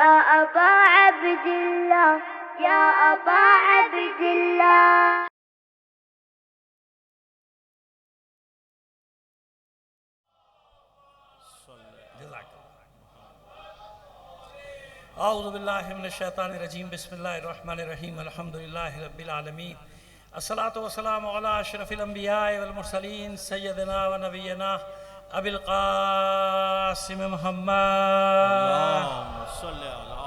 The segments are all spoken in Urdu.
يا أبا عبد الله يا أبا عبد الله. اعوذ باللہ من الشیطان الرجیم بسم اللہ الرحمن الرحیم الحمدللہ رب العالمین الصلاة والسلام علی اشرف الانبیاء والمرسلین سیدنا و نبینا ابی القاسم محمد اللہم صلی علی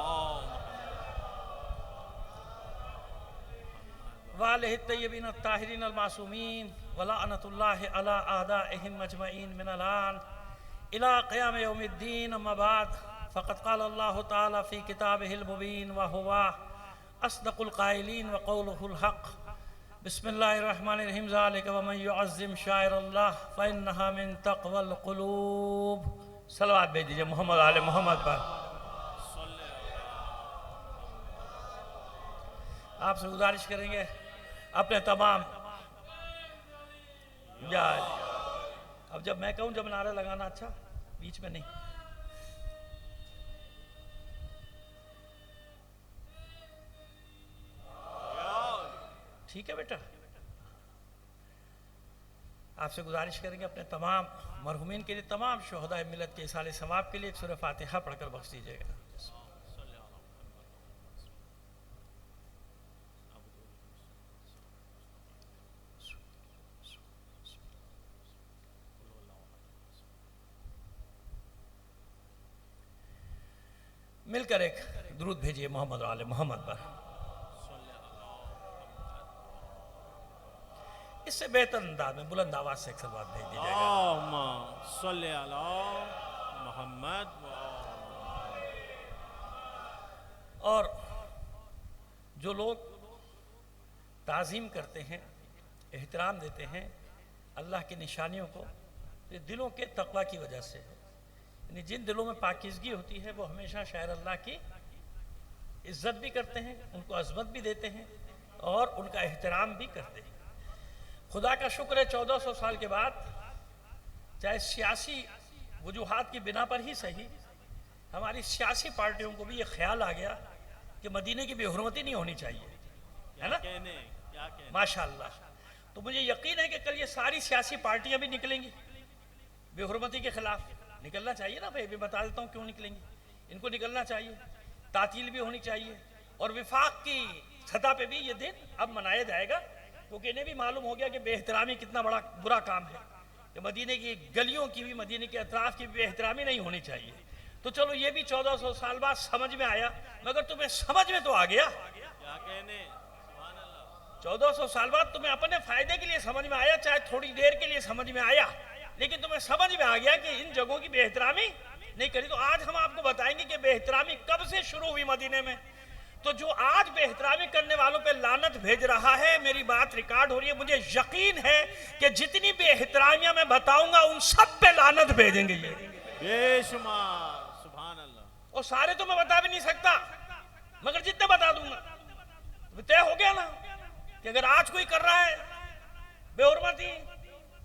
وآلہ الطیبین الطاہرین المعصومین ولعنت اللہ علی اعدائہم اجمعین من الان الى قیام یوم الدین. اما بعد فقد قال اللہ تعالی فی کتابہ المبین وہو اصدق القائلین وقولہ الحق. بسم اللہ الرحمن الرحیم ذالک ومن یعظم شعائر اللہ فإنہا من تقوی القلوب. صلوات بھیج دیجئے محمد آل محمد پر. آپ سے گزارش کریں گے اپنے تمام اب جب میں کہوں جب نعرہ لگانا اچھا بیچ میں نہیں. ٹھیک ہے بیٹا. آپ سے گزارش کریں گے اپنے تمام مرحومین کے لیے تمام شہداء ملت کے ایصال ثواب کے لیے ایک سورہ فاتحہ پڑھ کر بخش دیجیے گا. مل کر ایک درود بھیجیے محمد و آل محمد پر. اس سے بہتر انداز میں بلند آواز سے ایک صلوات بھیج دیجیے گا. اللہم صلی علی محمد. اور جو لوگ تعظیم کرتے ہیں احترام دیتے ہیں اللہ کی نشانیوں کو یہ دلوں کے تقوی کی وجہ سے ہے. یعنی جن دلوں میں پاکیزگی ہوتی ہے وہ ہمیشہ شاعر اللہ کی عزت بھی کرتے ہیں ان کو عظمت بھی دیتے ہیں اور ان کا احترام بھی کرتے ہیں. خدا کا شکر ہے 1400 سال کے بعد چاہے سیاسی وجوہات کی بنا پر ہی صحیح ہماری سیاسی پارٹیوں کو بھی یہ خیال آ گیا کہ مدینے کی بے حرمتی نہیں ہونی چاہیے ہے نا ماشاءاللہ. تو مجھے یقین ہے کہ کل یہ ساری سیاسی پارٹیاں بھی نکلیں گی بے حرمتی کے خلاف. نکلنا چاہیے نا بھائی. بھی بتا دیتا ہوں کیوں نکلیں گی. ان کو نکلنا چاہیے. تعطیل بھی ہونی چاہیے اور وفاق کی سطح پہ بھی یہ دن اب منایا جائے گا کیونکہ انہیں بھی معلوم ہو گیا کہ بے احترامی کتنا بڑا برا کام ہے کہ مدینے کی گلیوں کی بھی مدینے کے اطراف کی بے احترامی نہیں ہونی چاہیے. تو چلو یہ بھی 1400 سال بعد سمجھ میں آیا مگر تمہیں سمجھ میں تو آ گیا. 1400 سال بعد تمہیں اپنے فائدے کے لیے سمجھ میں آیا چاہے تھوڑی دیر کے لیے سمجھ میں آیا لیکن تمہیں سمجھ میں آ گیا کہ ان جگہوں کی بے احترامی نہیں کری. تو آج ہم آپ کو بتائیں گے کہ بے احترامی کب سے شروع ہوئی مدینے میں. تو جو آج بے احترامی کرنے والوں پہ لعنت بھیج رہا ہے میری بات ریکارڈ ہو رہی ہے مجھے یقین ہے کہ جتنی بے احترامیاں میں بتاؤں گا ان سب پہ لعنت بھیجیں گے یہ بے شمار. سبحان اللہ. اور سارے تو میں بتا بھی نہیں سکتا مگر جتنے بتا دوں گا تو طے ہو گیا نا کہ اگر آج کوئی کر رہا ہے بے حرمتی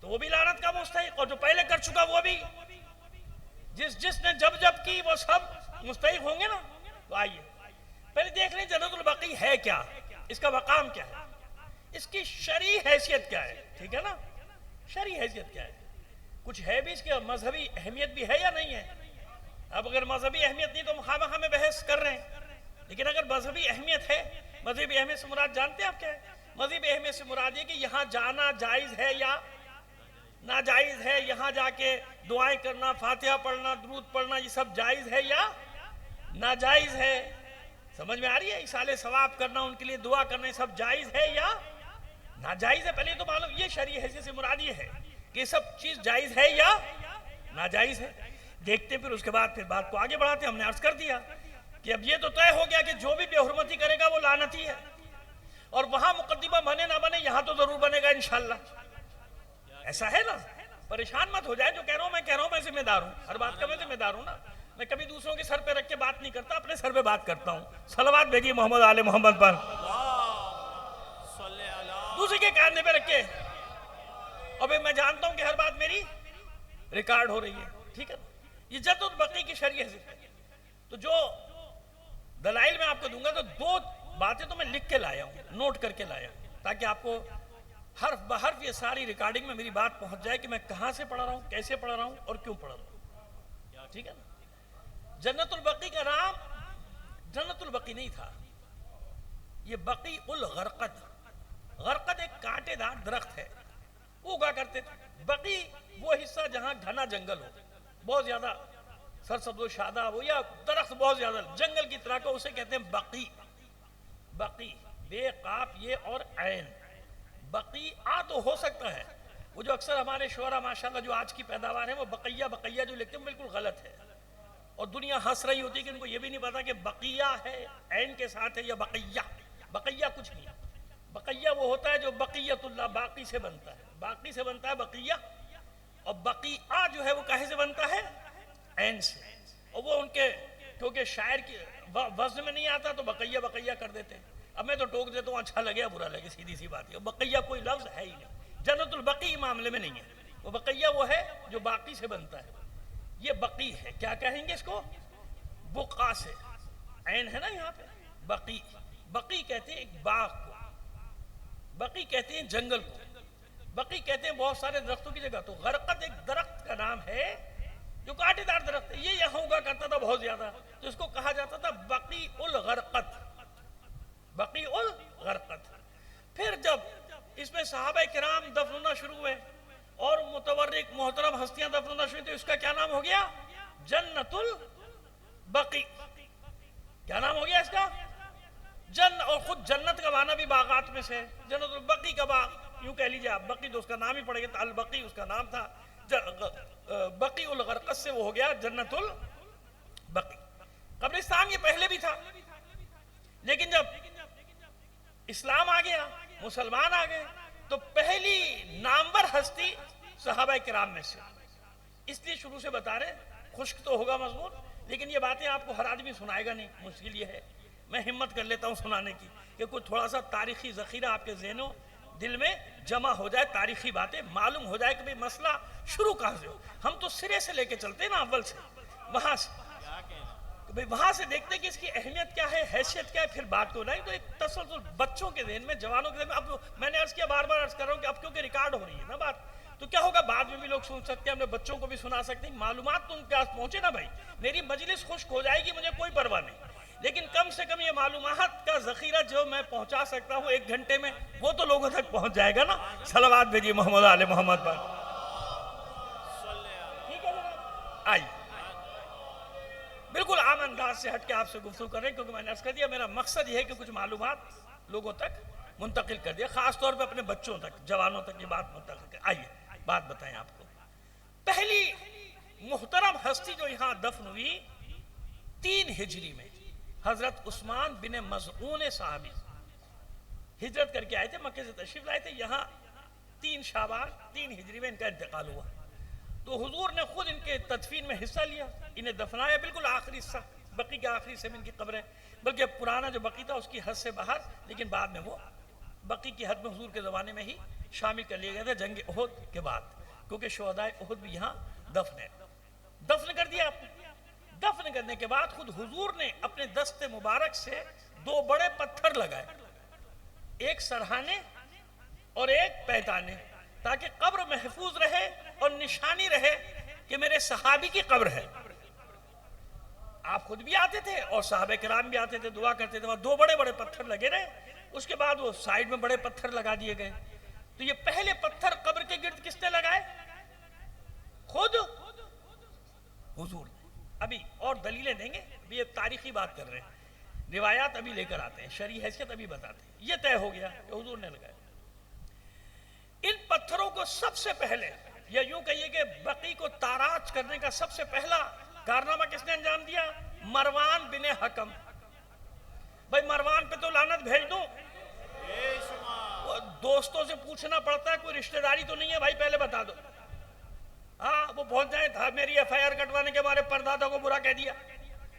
تو وہ بھی لعنت کا مستحق اور جو پہلے کر چکا وہ بھی جس نے جب کی وہ سب مستحق ہوں گے نا. تو آئیے پہلے دیکھ لیں جنت البقیع ہے کیا اس کا مقام کیا ہے اس کی شرعی حیثیت کیا ہے. ٹھیک ہے نا شرعی حیثیت کیا ہے. کچھ ہے بھی اس کی مذہبی اہمیت بھی ہے یا نہیں ہے. اب اگر مذہبی اہمیت نہیں تو مخامخ میں بحث کر رہے ہیں لیکن اگر مذہبی اہمیت ہے مذہبی اہمیت سے مراد جانتے ہیں آپ کیا ہے. مذہبی اہمیت سے مراد یہ کہ یہاں جانا جائز ہے یا ناجائز ہے. یہاں جا کے دعائیں کرنا فاتحہ پڑھنا درود پڑھنا یہ سب جائز ہے یا ناجائز ہے. سمجھ میں آ رہی ہے. ایصال ثواب کرنا ان کے لیے دعا کرنا یہ سب جائز ہے یا ناجائز ہے. پہلے تو معلوم یہ شرعی حیثیت سے مراد یہ ہے کہ یہ سب چیز جائز ہے یا ناجائز ہے. دیکھتے پھر اس کے بعد پھر بات کو آگے بڑھاتے. ہم نے عرض کر دیا کہ اب یہ تو طے ہو گیا کہ جو بھی بے حرمتی کرے گا وہ لعنتی ہے اور وہاں مقدمہ بنے نہ بنے یہاں تو ضرور بنے گا انشاءاللہ. ایسا ہے نا. پریشان مت ہو جائے. جو کہہ رہا ہوں میں ذمہ دار ہوں. ہر بات کا میں ذمہ دار ہوں نا. میں کبھی دوسروں کے سر پہ رکھ کے بات نہیں کرتا اپنے سر پہ بات کرتا ہوں. صلوات بھیجیے محمد آل محمد پر. دوسرے کے کاندھے پہ رکھ کے ابھی میں جانتا ہوں کہ ہر بات میری ریکارڈ ہو رہی ہے. ٹھیک ہے. یہ جنت البقیع کی شرعی حیثیت ہے. تو جو لایا ہوں, نوٹ کر کے لایا ہوں, تاکہ آپ کو حرف بحرف یہ ساری ریکارڈنگ میں میری بات پہنچ جائے کہ میں کہاں سے پڑھا رہا ہوں, کیسے پڑھا رہا ہوں اور کیوں پڑھا رہا ہوں. ٹھیک ہے نا. جنت البقیع کا نام جنت البقیع نہیں تھا, یہ بقیع الغرقد. غرقد ایک کانٹے دار درخت ہے, وہ اگا کرتے تھے. بقیع وہ حصہ جہاں گھنا جنگل ہو, بہت زیادہ سرسبز و شاداب ہو, یا درخت بہت زیادہ جنگل کی طرح کا, اسے کہتے ہیں بقیع. بقیع بے قاف یہ اور عین. بقیع تو ہو سکتا ہے, وہ جو اکثر ہمارے شعراء ماشاءاللہ جو آج کی پیداوار ہے وہ بقیہ بقیہ جو لکھتے ہیں بالکل غلط ہے, اور دنیا ہنس رہی ہوتی ہے کہ ان کو یہ بھی نہیں پتا کہ بقیہ ہے عین کے ساتھ ہے یا بقیہ. بقیہ کچھ نہیں. بقیہ وہ ہوتا ہے جو بقیت اللہ باقی سے بنتا ہے, باقی سے بنتا ہے بقیہ. اور بقیہ جو ہے وہ کہے سے بنتا ہے, عین سے. اور وہ ان کے کیونکہ شاعر کی وزن میں نہیں آتا تو بقیہ بقیہ کر دیتے ہیں. اب میں تو ٹوک دیتا ہوں, اچھا لگے برا لگے, سیدھی سی بات ہے. بقیہ کوئی لفظ ہے ہی نہیں, جنت البقیع معاملے میں نہیں ہے. وہ بقیہ وہ ہے جو باقی سے بنتا ہے, یہ بقیع ہے. کیا کہیں گے اس کو؟ بقع سے, عین ہے نا یہاں پہ. بقیع, بقیع کہتے ہیں ایک باغ کو, بقیع کہتے ہیں جنگل کو, بقیع کہتے ہیں بہت سارے درختوں کی جگہ. تو غرقد ایک درخت کا نام ہے جو کانٹے دار درخت ہے, یہ یہاں اگا کرتا تھا بہت زیادہ, تو اس کو کہا جاتا تھا بقیع الغرقد. بقیع الغرقد. پھر جب اس میں صحابہ کرام دفن ہونا شروع ہوئے اور متورک محترم ہستیاں دفن ہونا شروع ہوئی, تو اس کا کیا نام ہو گیا؟ جنت البقیع. کیا نام ہو گیا اس کا؟ اور خود جنت کا معنی بھی باغات میں سے, جنت البقیع کا باغ یوں کہہ لیجیے آپ. بقیع تو اس کا نام ہی پڑے گا, البقیع اس کا نام تھا. بقیع الغرقد سے وہ ہو گیا جنت البقیع. قبرستان یہ پہلے بھی تھا, لیکن جب اسلام آ گیا, مسلمان آ گئے, تو پہلی نامور ہستی صحابہ کرام میں سے. اس لیے شروع سے بتا رہے, خشک تو ہوگا مضمون, لیکن یہ باتیں آپ کو ہر آدمی سنائے گا نہیں. مشکل یہ ہے, میں ہمت کر لیتا ہوں سنانے کی کہ کوئی تھوڑا سا تاریخی ذخیرہ آپ کے ذہنوں دل میں جمع ہو جائے, تاریخی باتیں معلوم ہو جائے کہ بھئی مسئلہ شروع کہاں سے ہو. ہم تو سرے سے لے کے چلتے ہیں نا, اول سے, وہاں سے, بھئی وہاں سے دیکھتے ہیں کہ اس کی اہمیت کیا ہے, حیثیت کیا ہے, پھر بات کو نہیں. تو ایک تسلسل بچوں کے ذہن میں, جوانوں کے ذہن میں. اب میں نے عرض کیا, بار بار عرض کر رہا ہوں کہ اب کیونکہ ریکارڈ ہو رہی ہے نا بات, تو کیا ہوگا بعد میں بھی لوگ سن سکتے ہیں, ہم نے بچوں کو بھی سنا سکتے ہیں. معلومات تو ان کے پاس پہنچے نا بھائی. میری مجلس خشک ہو جائے گی, مجھے کوئی پرواہ نہیں, لیکن کم سے کم یہ معلومات کا ذخیرہ جو میں پہنچا سکتا ہوں 1 گھنٹے میں, وہ تو لوگوں تک پہنچ جائے گا نا. صلوات بھیجیے محمد آل محمد پر. ٹھیک ہے جناب, آئیے. بالکل عام انداز سے ہٹ کے آپ سے گفتگو کر رہے ہیں, کیونکہ میں نے عرض کر دیا میرا مقصد یہ ہے کہ کچھ معلومات لوگوں تک منتقل کر دیا, خاص طور پہ اپنے بچوں تک, جوانوں تک یہ بات منتقل کر. آئیے بات بتائیں آپ کو. پہلی محترم ہستی جو یہاں دفن ہوئی 3 ہجری میں, حضرت عثمان بن مظعون صحابی ہجرت کر کے آئے تھے, مکے سے تشریف لائے تھے. یہاں 3 شعبان 3 ہجری میں ان کا انتقال ہوا. تو حضور نے خود ان کے تدفین میں حصہ لیا, انہیں دفنایا بالکل آخری حصہ, بقیع کے آخری حصے میں ان کی قبر ہے. بلکہ پرانا جو بقیع تھا اس کی حد سے باہر, لیکن بعد میں وہ بقیع کی حد میں حضور کے زمانے میں ہی شامل کر لیا گیا تھا جنگ احد کے بعد, کیونکہ شہدائے احد بھی یہاں دفن ہے. دفن کر دیا آپ نے. دفن کرنے کے بعد خود حضور نے اپنے دست مبارک سے 2 بڑے پتھر لگائے, ایک سرہانے اور ایک پیتانے, تاکہ قبر محفوظ رہے اور نشانی رہے کہ میرے صحابی کی قبر ہے. آپ خود بھی آتے تھے اور صحابہ کرام بھی آتے تھے, دعا کرتے تھے. وہاں 2 بڑے بڑے پتھر لگے رہے, اس کے بعد وہ سائیڈ میں بڑے پتھر لگا دیے گئے. تو یہ پہلے پتھر قبر کے گرد کس نے لگائے؟ خود حضور نے. ابھی اور دلیلیں دیں گے, ابھی یہ تاریخی بات کر رہے ہیں, روایات ابھی لے کر آتے ہیں, شرعی حیثیت ابھی بتاتے ہیں. یہ طے ہو گیا کہ حضور نے لگایا. ان پتھروں کو سب سے پہلے, یا یوں کہیے کہ بقیع کو تاراج کرنے کا سب سے پہلا کارنامہ کس نے انجام دیا؟ مروان بن حکم. بھائی مروان پہ تو لعنت بھیج دوں, دوستوں سے پوچھنا پڑتا ہے کوئی رشتہ داری تو نہیں ہے بھائی, پہلے بتا دو. ہاں وہ پہنچ جائیں تھا میری FIR کٹوانے کے بارے پردادا کو برا کہہ دیا,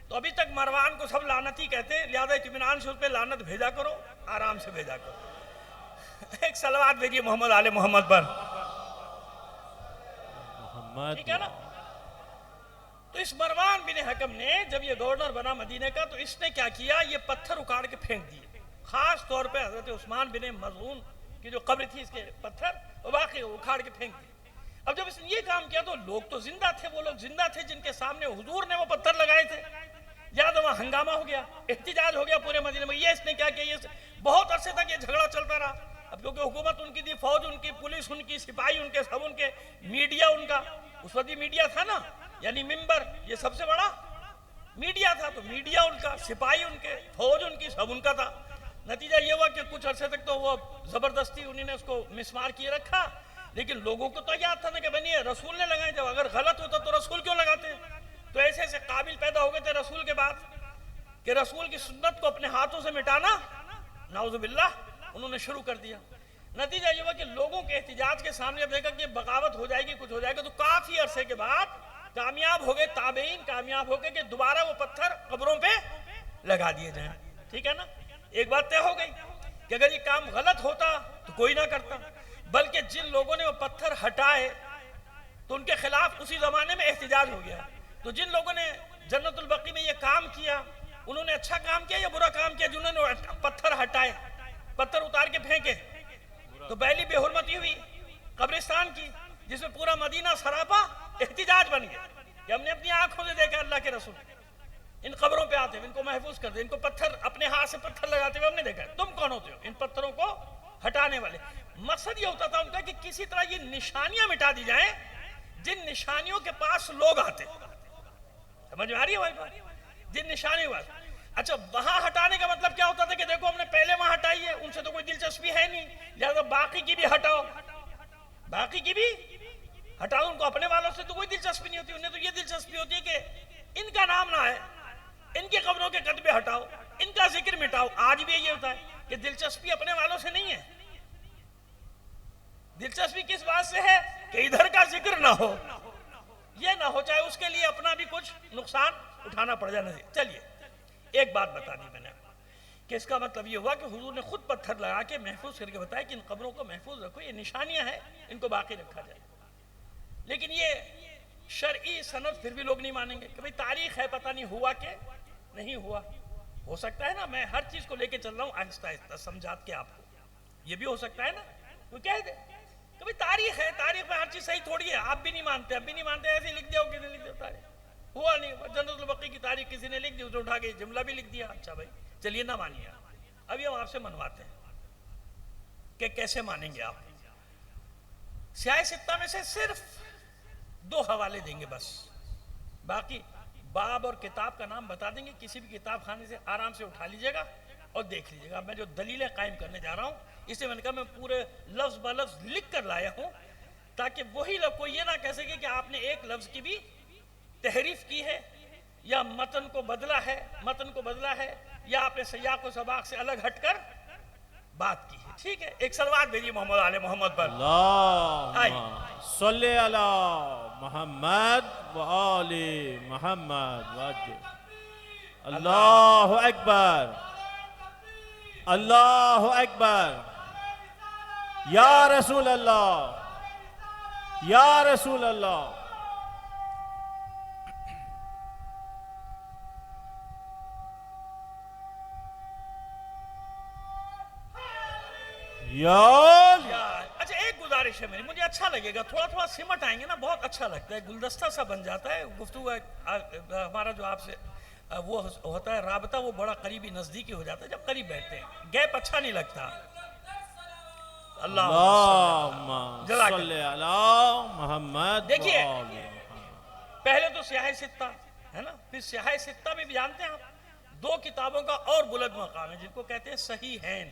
تو ابھی تک مروان کو سب لعنتی کہتے ہیں, لہذا اطمینان سے اس پہ لعنت بھیجا کرو, آرام سے بھیجا کرو. ایک صلوات بھیجیے محمد آل محمد پر. ٹھیک ہے نا. تو اس مروان بن حکم نے جب یہ گورنر بنا مدینہ کا, تو اس نے کیا کیا, یہ پتھر اکاڑ کے پھینک دیے, خاص طور پہ حضرت عثمان بن مظعون کی جو قبر تھی اس کے پتھر وہ واقعی اکھاڑ کے پھینک دی. اب جب اس نے یہ کام کیا تو لوگ تو زندہ تھے, وہ لوگ زندہ تھے جن کے سامنے حضور نے وہ پتھر لگائے تھے. یا تو وہاں ہنگامہ ہو گیا, احتجاج ہو گیا پورے مدینے میں, یہ اس نے کیا کیا, یہ بہت عرصے تک یہ جھگڑا چلتا رہا. اب کیونکہ حکومت ان کی تھی, فوج ان کی, پولیس ان کی, سپاہی ان کے, سب ان کے, میڈیا ان کا, اس وقت میڈیا تھا نا, یعنی منبر یہ سب سے بڑا میڈیا تھا, تو میڈیا ان کا, سپاہی ان کے, فوج ان کی, سب ان کا تھا. نتیجہ یہ ہوا کہ کچھ عرصے تک تو وہ زبردستی انہوں نے اس کو مسمار کیے رکھا, لیکن لوگوں کو تو یاد تھا نا کہ بنی رسول نے لگائے, جب اگر غلط ہوتا تو رسول کیوں لگاتے. تو ایسے ایسے قابل پیدا ہو گئے تھے رسول کے بعد کہ رسول کی سنت کو اپنے ہاتھوں سے مٹانا, نعوذ باللہ, انہوں نے شروع کر دیا. نتیجہ یہ ہوا کہ لوگوں کے احتجاج کے سامنے اب دیکھا کہ بغاوت ہو جائے گی, کچھ ہو جائے گا, تو کافی عرصے کے بعد کامیاب ہو گئے تابعین, کامیاب ہو گئے کہ دوبارہ وہ پتھر قبروں پہ لگا دیے جائیں. ٹھیک ہے نا, ایک بات طے ہو گئی کہ اگر یہ کام غلط ہوتا تو کوئی نہ کرتا, بلکہ جن لوگوں نے وہ پتھر ہٹائے تو ان کے خلاف اسی زمانے میں احتجاج ہو گیا. تو جن لوگوں نے جنت البقیع میں یہ کام کیا, انہوں نے اچھا کام کیا یا برا کام کیا؟ جنہوں نے پتھر ہٹائے, پتھر اتار کے پھینکے, تو پہلی بے حرمتی ہوئی قبرستان کی, جس میں پورا مدینہ سراپا احتجاج بن گیا کہ ہم نے اپنی آنکھوں سے دیکھا اللہ کے رسول ان قبروں پہ آتے ہوئے, ان کو محفوظ کرتے, ان کو پتھر اپنے ہاتھ سے پتھر لگاتے ہوئے ہم نے دیکھا. تم کون ہوتے ہو ان پتھروں کو ہٹانے والے؟ مقصد یہ ہوتا تھا ان کا کہ کسی طرح یہ نشانیاں مٹا دی جائیں جن نشانیوں کے پاس لوگ آتے. سمجھ میں آ رہی ہے ہماری بات؟ جن نشانیوں کے پاس. اچھا, وہاں ہٹانے کا مطلب کیا ہوتا تھا کہ دیکھو ہم نے پہلے وہاں ہٹائی ہے, ان سے تو کوئی دلچسپی ہے نہیں, لہذا باقی کی بھی ہٹاؤ, باقی کی بھی ہٹاؤ. ان کو اپنے والوں سے تو کوئی دلچسپی نہیں ہوتی, انہیں تو یہ دلچسپی ہوتی ہے کہ ان کا نام نہ ہے, ان کی قبروں کے کتبے ہٹاؤ, ان کا ذکر مٹاؤ. آج بھی یہ ہوتا ہے کہ دلچسپی اپنے والوں سے نہیں ہے, دلچسپی کس بات سے ہے کہ ادھر کا ذکر نہ ہو, یہ نہ ہو, چاہے اس کے لیے اپنا بھی کچھ نقصان اٹھانا پڑ جانا. چلیے ایک بات بتا دی میں نے کہ اس کا مطلب یہ ہوا کہ حضور نے خود پتھر لگا کے محفوظ کر کے بتایا کہ ان قبروں کو محفوظ رکھو, یہ نشانیاں ہیں, ان کو باقی رکھا جائے. لیکن یہ شرعی سند پھر بھی لوگ نہیں مانیں گے کہ بھئی تاریخ ہے, پتہ نہیں ہوا کہ نہیں ہوا. ہو سکتا ہے نا, میں ہر چیز کو لے کے چل رہا ہوں آہستہ آہستہ سمجھات کے آپ کو, یہ بھی ہو سکتا ہے نا, کوئی کہہ دے کہ بھئی تاریخ ہے, تاریخ میں ہر چیز صحیح تھوڑی ہے, آپ بھی نہیں مانتے, اب بھی نہیں مانتے, ایسے ہی لکھ دیا ہو, کسی نے لکھ دیا تاریخ ہوا نہیں, جنت البقیع کی تاریخ کسی نے لکھ دی, اسے اٹھا کے جملہ بھی لکھ دیا. اچھا بھائی چلیے نہ مانیے, ابھی ہم آپ سے منواتے ہیں کہ کیسے مانیں گے آپ. سیاہ ستہ میں سے صرف 2 حوالے دیں گے بس, باقی باب اور کتاب کا نام بتا دیں گے, کسی بھی کتاب خانے سے آرام سے اٹھا لیجئے گا اور دیکھ لیجئے گا. میں جو دلیلیں قائم کرنے جا رہا ہوں اسے میں نے کہا میں پورے لفظ بلفظ لکھ کر لایا ہوں, تاکہ وہی لوگ کوئی یہ نہ کہہ سکے کہ آپ نے ایک لفظ کی بھی تحریف کی ہے یا متن کو بدلا ہے یا آپ نے سیاق و سباق سے الگ ہٹ کر بات کی ہے. ٹھیک ہے, ایک صلوات بھیجیے محمد آل محمد پر. اللہم صلی علی محمد و آل محمد وجہ. اللہ اکبر, اللہ اکبر, یا رسول اللہ, یا رسول اللہ. اچھا ایک گزارش ہے میری, مجھے اچھا لگے گا, تھوڑا تھوڑا سمٹ آئیں گے نا, بہت اچھا لگتا ہے, گلدستہ سا بن جاتا ہے گفتگو. ہمارا جو آپ سے وہ ہوتا ہے رابطہ, وہ بڑا قریبی نزدیکی ہو جاتا ہے جب قریب بیٹھتے ہیں, گیپ اچھا نہیں لگتا. اللہم صلی علی محمد. دیکھیے پہلے تو سیاہ ستہ ہے نا, پھر سیاہ ستہ میں بھی جانتے ہیں آپ 2 کتابوں کا اور بلند مقام ہے جن کو کہتے ہیں صحیحین.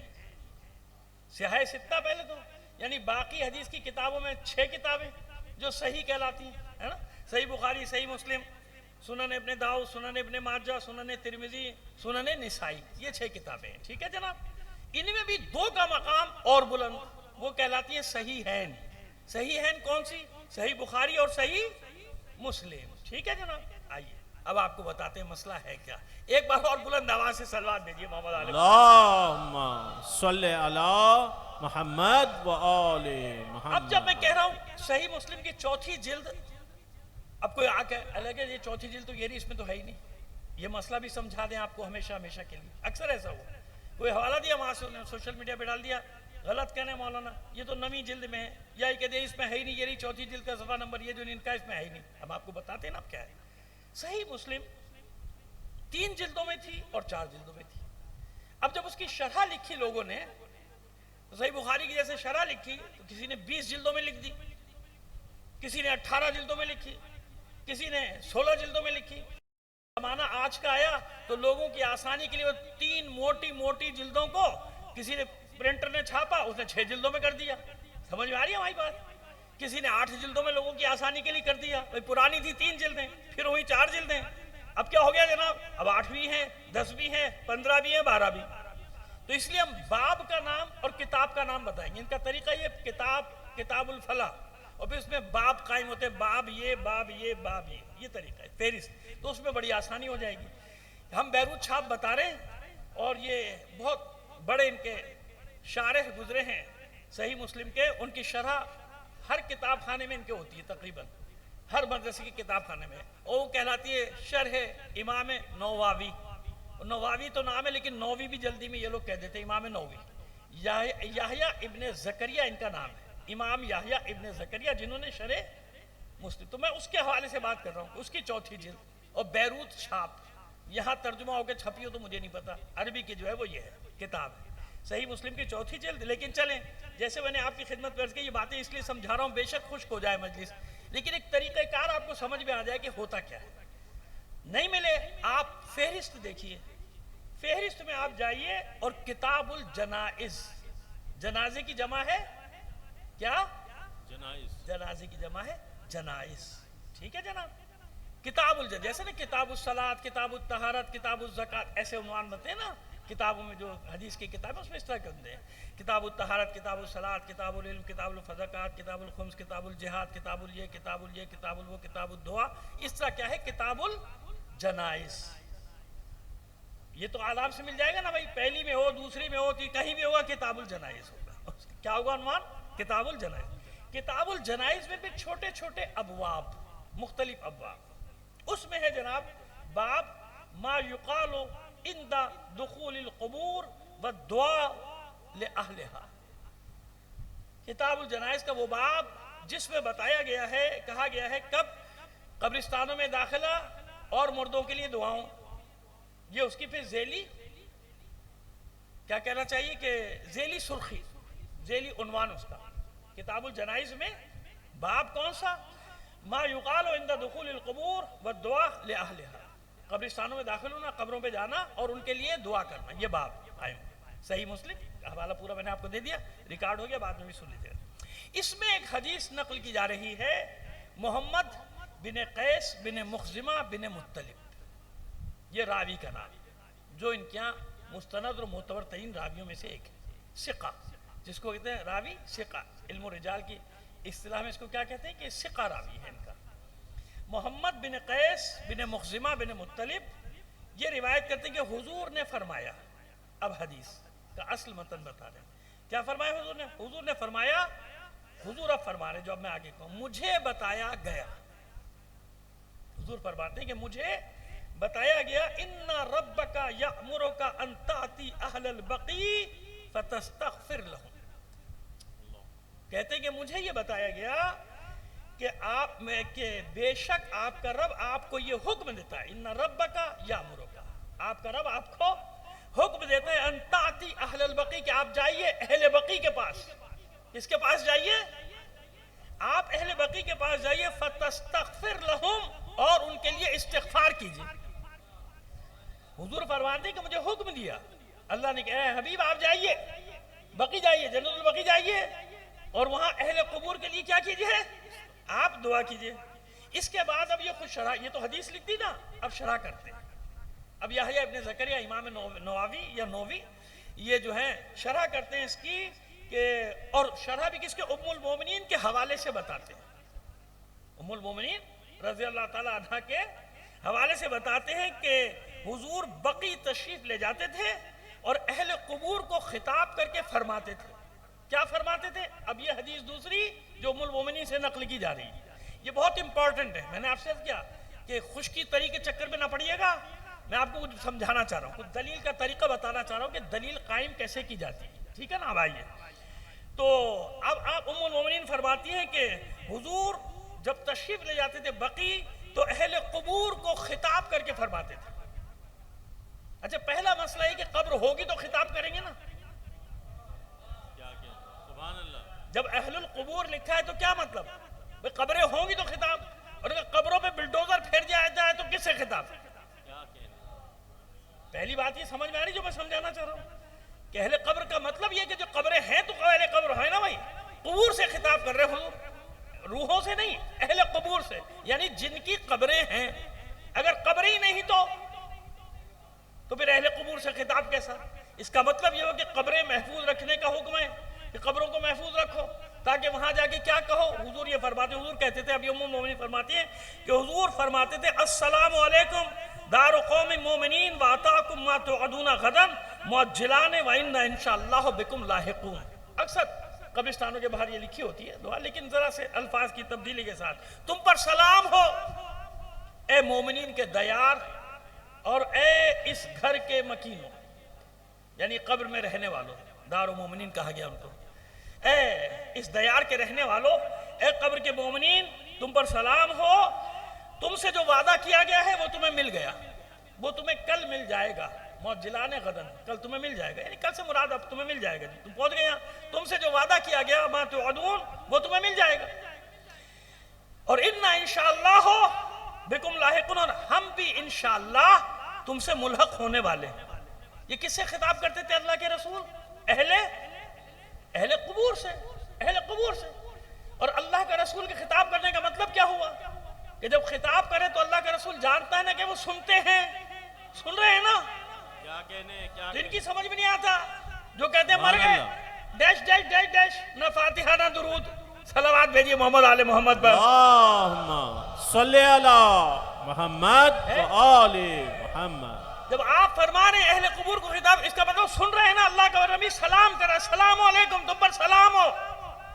سیاہ ستہ پہلے تو یعنی باقی حدیث کی کتابوں میں 6 کتابیں جو صحیح کہلاتی ہیں, ہے نا, صحیح بخاری, صحیح مسلم, سنن ابن داؤد, سنن ابن ماجہ, سنن ترمذی, سنن نسائی, یہ 6 کتابیں ہیں. ٹھیک ہے جناب, ان میں بھی 2 کا مقام اور بلند, وہ کہلاتی ہیں صحیحین. صحیحین کون سی؟ صحیح بخاری اور صحیح مسلم. ٹھیک ہے جناب, آئیے اب آپ کو بتاتے ہیں مسئلہ ہے کیا. ایک بار اور بلند آواز سے صلوات بھیجیے محمد علیہ. اللہم صلی علی محمد و آل محمد. اب جب میں کہہ رہا ہوں صحیح مسلم کی 4تھی جلد, اب کوئی آ کے الگ ہے یہ 4تھی جلد تو یہ نہیں, اس میں تو ہے ہی نہیں, یہ مسئلہ بھی سمجھا دیں آپ کو ہمیشہ کے لیے. اکثر ایسا ہوا کوئی حوالہ دیا وہاں سے انہوں نے سوشل میڈیا پہ ڈال دیا، غلط کہنے مولانا یہ تو 9ویں جلد میں ہے، یا یہ کہتے ہیں اس میں ہے ہی نہیں، یہ رہی 4تھی جلد کا صفحہ نمبر، یہ جو ان کا اس میں ہے ہی نہیں. ہم آپ کو بتاتے ہیں نا اب کیا ہے. صحیح مسلم 3 جلدوں میں تھی اور 4 جلدوں میں تھی. اب جب اس کی شرح لکھی لوگوں نے، صحیح بخاری کی جیسے شرح لکھی تو کسی نے 20 جلدوں میں لکھ دی، کسی نے 18 جلدوں میں لکھی، کسی نے 16 جلدوں میں لکھی. زمانہ آج کا آیا تو لوگوں کی آسانی کے لیے وہ 3 موٹی موٹی جلدوں کو کسی نے پرنٹر نے چھاپا، اس نے 6 جلدوں میں کر دیا. سمجھ میں آ رہی ہے ہماری بات؟ کسی نے 8 جلدوں میں لوگوں کی آسانی کے لیے کر دیا. پرانی تھی 3 جلدیں، پھر وہی 4 جلدیں. اب کیا ہو گیا جناب؟ اب 8 بھی ہیں، 10 بھی ہیں، 15 بھی ہیں، 12 بھی. تو اس لیے ہم باب کا نام اور کتاب کا نام بتائیں گے. ان کا طریقہ یہ کتاب الفلاح، اور پھر اس میں باب قائم ہوتے ہیں، باب یہ باب یہ باب یہ طریقہ ہے فہرست. تو اس میں بڑی آسانی ہو جائے گی. ہم بیروت چھاپ بتا رہے ہیں، اور یہ بہت بڑے ان کے شارح گزرے ہیں صحیح مسلم کے. ان کی شرح ہر کتاب خانے میں ان کے ہوتی ہے، تقریباً ہر مدرسے کی کتاب خانے میں، اور وہ کہلاتی ہے شرح امام نووی. نووی تو نام ہے لیکن نووی بھی جلدی میں یہ لوگ کہہ دیتے ہیں امام نووی. یحییٰ ابن زکریا ان کا نام ہے، امام یحییٰ ابن زکریا، جنہوں نے شرح مسلم. تو میں اس کے حوالے سے بات کر رہا ہوں. اس کی 4تھی جلد اور بیروت چھاپ، یہاں ترجمہ ہو کے چھپی ہو تو مجھے نہیں پتا، عربی کی جو ہے وہ یہ ہے کتاب ہے صحیح مسلم کی 4تھی جلد. لیکن چلیں، جیسے میں نے آپ کی خدمت میں عرض کی، یہ باتیں اس لیے سمجھا رہا ہوں بے شک خشک ہو جائے مجلس، لیکن ایک طریقہ کار آپ کو سمجھ میں آ جائے کہ ہوتا کیا ہے. نہیں ملے آپ فہرست دیکھیے، فہرست میں آپ جائیے اور کتاب الجنائز، جنازے کی جمع ہے کیا؟ جنازے کی جمع ہے جنائز. ٹھیک ہے جناب. کتاب الجنائز جیسے نا کتاب الصلاۃ، کتاب الطہارت، کتاب الزکات، ایسے عنوان بنتے ہیں نا کتابوں میں، جو حدیث کی کتابیں اس میں اس طرح کے ہوتے ہیں. کتاب الطہارت، کتاب الصلاۃ، کتاب العلم، کتاب الفضاقات، کتاب الخمس، کتاب الجہاد، کتاب الیہ، کتاب الیہ، کتاب الو، کتاب الدعا. اس طرح کیا ہے کتاب الجنائز. یہ تو آداب سے مل جائے گا نا بھائی، پہلی میں ہو، دوسری میں ہو، کہیں بھی ہوگا کتاب الجنائز ہوگا. کیا ہوگا عنوان؟ کتاب الجنائز. کتاب الجنائز میں پھر چھوٹے چھوٹے ابواب، مختلف ابواب. اس میں ہے جناب باب ما یقال عند دخول القبور والدعاء لأہلہا. کتاب الجنائز کا وہ باب جس میں بتایا گیا ہے، کہا گیا ہے کب قبرستانوں میں داخلہ اور مردوں کے لیے دعاؤں. یہ اس کی پھر ذیلی کیا کہنا چاہیے کہ ذیلی سرخی، ذیلی عنوان اس کا. کتاب الجنائز میں باب کون سا؟ ما یقال عند دخول القبور والدعاء لأہلہا. قبرستانوں میں داخل ہونا، قبروں پہ جانا اور ان کے لیے دعا کرنا، یہ باب آئے ہیں. صحیح مسلم حوالہ پورا میں نے آپ کو دے دیا، ریکارڈ ہو گیا، بعد میں بھی سن لیجیے. اس میں ایک حدیث نقل کی جا رہی ہے محمد بن قیس بن مخزمہ بن مطلب، یہ راوی کا نام، جو ان کے یہاں مستند اور معتبر ترین راویوں میں سے ایک ہے. ثقہ، جس کو کہتے ہیں راوی ثقہ، علم الرجال کی اصطلاح میں اس کو کیا کہتے ہیں کہ ثقہ راوی ہے ان کا. محمد بن قیس بن مخزمہ بن مطلب یہ روایت کرتے ہیں کہ حضور نے فرمایا. اب حدیث کا اصل متن بتا رہے ہیں. کیا فرمایا حضور نے؟ حضور نے فرمایا، حضور اب فرما رہے جو اب میں آگے کہوں، مجھے بتایا گیا. حضور فرماتے ہیں کہ مجھے بتایا گیا ان ربک یأمرک ان تأتی اہل البقیع فتستغفر لهم. کہتے ہیں کہ مجھے یہ بتایا گیا کہ بے شک آپ کا رب آپ کو یہ حکم دیتا ہے، ان ربک یأمرک، آپ کا رب آپ کو حکم دیتا ہے ان تأتی اہل البقیع، کہ آپ جائیے اہل بقیع کے پاس. کس کے پاس جائیے؟ آپ اہل بقیع کے پاس جائیے. فتستغفر لهم، اور ان کے لیے استغفار کیجیے. حضور فرماتے ہیں کہ مجھے حکم دیا اللہ نے کہ اے حبیب آپ جائیے بقیع، جائیے جنت البقیع جائیے، اور وہاں اہل قبور کے لیے کیا کیجیے؟ آپ دعا کیجیے. اس کے بعد اب یہ خود شرح، یہ تو حدیث لکھ دی نا، اب شرح کرتے ہیں. اب یحییٰ ابن زکریا امام نووی یا نووی یہ جو ہیں شرح کرتے ہیں اس کی، کہ اور شرح بھی کس کے؟ ام المومنین کے حوالے سے بتاتے ہیں. ام المومنین رضی اللہ تعالی عنہ کے حوالے سے بتاتے ہیں کہ حضور بقیع تشریف لے جاتے تھے اور اہل قبور کو خطاب کر کے فرماتے تھے. کیا فرماتے تھے؟ اب یہ حدیث دوسری جو ام المومنین سے نقل کی جا رہی ہے، یہ بہت امپورٹنٹ ہے. میں نے آپ سے کیا کہ خشکی طریقے چکر میں نہ پڑیے گا، میں آپ کو کچھ سمجھانا چاہ رہا ہوں، کچھ دلیل کا طریقہ بتانا چاہ رہا ہوں کہ دلیل قائم کیسے کی جاتی ہے، ٹھیک ہے نا؟ اب آئیے، تو اب آپ ام المومنین فرماتی ہیں کہ حضور جب تشریف لے جاتے تھے بقیع تو اہل قبور کو خطاب کر کے فرماتے تھے۔ اچھا پہلا مسئلہ ہے کہ قبر ہوگی تو خطاب کریں گے نا، سبحان اللہ۔ جب اہل القبور لکھا ہے تو کیا مطلب؟ بھئی قبریں ہوں گی تو خطاب، اور اگر قبروں پہ بلڈوزر پھیر دیا جائے تو کس سے خطاب؟ پہلی بات یہ سمجھ میں آ رہی جو میں سمجھانا چاہ رہا ہوں کہ اہل قبر کا مطلب یہ کہ جو قبریں ہیں تو اہل قبر ہے نا بھائی، قبور سے خطاب کر رہے حضور، روحوں سے نہیں، اہل قبور سے، یعنی جن کی قبریں ہیں۔ اگر قبریں ہی نہیں تو پھر اہل قبور سے خطاب کیسا؟ اس کا مطلب یہ ہو کہ قبریں محفوظ رکھنے کا حکم ہے کہ قبروں کو محفوظ رکھو تاکہ وہاں جا کے کیا کہو؟ حضور یہ فرماتے، حضور کہتے تھے، ابھی ام المومنین فرماتی ہیں کہ حضور فرماتے تھے السلام علیکم دار قوم مومنین واتاکم ما توعدون غدا مؤجلان وإنا انشاءاللہ بکم لاحقون۔ اکثر قبرستانوں کے باہر یہ لکھی ہوتی ہے دعا، لیکن ذرا سے الفاظ کی تبدیلی کے ساتھ، تم پر سلام ہو اے مومنین کے دیار اور اے اس گھر کے مکینوں، یعنی قبر میں رہنے والوں، دار مومنین کہا گیا ان کو، اے اس دیار کے رہنے والوں، اے قبر کے مومنین تم پر سلام ہو، تم سے جو وعدہ کیا گیا ہے وہ تمہیں مل گیا، وہ تمہیں کل مل جائے گا، مؤجلان غدن، کل تمہیں مل جائے گا، یعنی کل سے مراد اب تمہیں مل جائے گا، تم پہنچ گئے یہاں، تم سے جو وعدہ کیا گیا ما توعدون وہ تمہیں مل جائے گا، اور انا انشاءاللہ بکم لاحقون، اور ہم بھی انشاءاللہ تم سے ملحق ہونے والے ہیں۔ یہ کس سے خطاب کرتے تھے اللہ کے رسول؟ اہل قبور سے، اہل قبور سے۔ اور اللہ کا رسول کے خطاب کرنے کا مطلب کیا ہوا کہ جب خطاب کرے تو اللہ کا رسول جانتا ہے نا کہ وہ سنتے ہیں، سن رہے ہیں نا، کیا کہنے کیا جن کی سمجھ میں نہیں آتا، جو کہتے ہیں مر گئے ڈیش ڈیش ڈیش ڈیش، نہ فاتحہ نہ درود، صلوات بھیجیے محمد آل محمد پر، اللہم صلی علی محمد و آل محمد۔ جب آپ فرما رہے ہیں اہل قبور کو خطاب، اس کا مطلب سن رہے ہیں نا، اللہ کا نبی سلام کر رہا ہے، السلام علیکم تم پر سلام ہو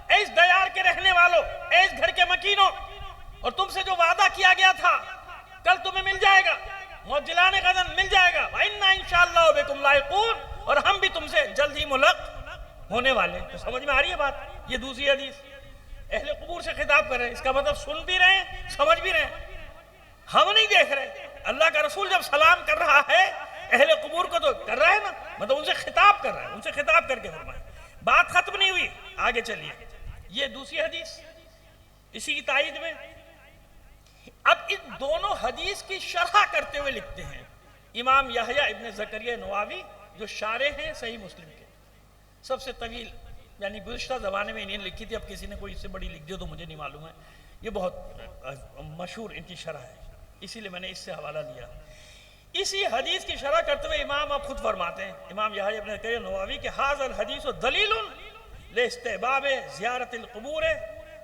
اے اس دیار کے رہنے والوں، اے اس گھر کے مکینوں، اور تم سے جو وعدہ کیا گیا تھا کل تمہیں مل جائے گا، مؤجلان غدن مل جائے گا، وَإِنَّا إِنشَاءَ اللَّهُ بِكُمْ لَائِقُونَ، اور ہم بھی تم سے جلد ہی ملحق ہونے والے ہیں۔ تو سمجھ میں آ رہی ہے بات؟ یہ دوسری حدیث اہل قبور سے خطاب کر رہے ہیں، اس کا مطلب سن بھی رہے ہیں، سمجھ بھی رہے ہیں، ہم نہیں دیکھ رہے۔ اللہ کا رسول جب سلام کر رہا ہے اہل قبور کو تو کر رہا ہے نا، مطلب ان سے خطاب کر رہا ہے، ان سے خطاب کر کے فرمائے۔ بات ختم نہیں ہوئی، آگے چلیے، یہ دوسری حدیث اسی کی تائید میں۔ اب ان دونوں حدیث کی شرح کرتے ہوئے لکھتے ہیں امام یحییٰ ابن زکریا نووی، جو شارح ہیں صحیح مسلم کے، سب سے طویل، یعنی گزشتہ زمانے میں انہیں لکھی تھی، اب کسی نے کوئی اس سے بڑی لکھ دی تو مجھے نہیں معلوم ہے، یہ بہت مشہور ان کی شرح ہے، اسی لیے میں نے اس سے حوالہ لیا۔ اسی حدیث کی شرح کرتے ہوئے امام اب خود فرماتے ہیں، امام یحییٰ ابن زکریا نووی کہ ھذا الحدیث دلیل لاستحباب زیارت القبور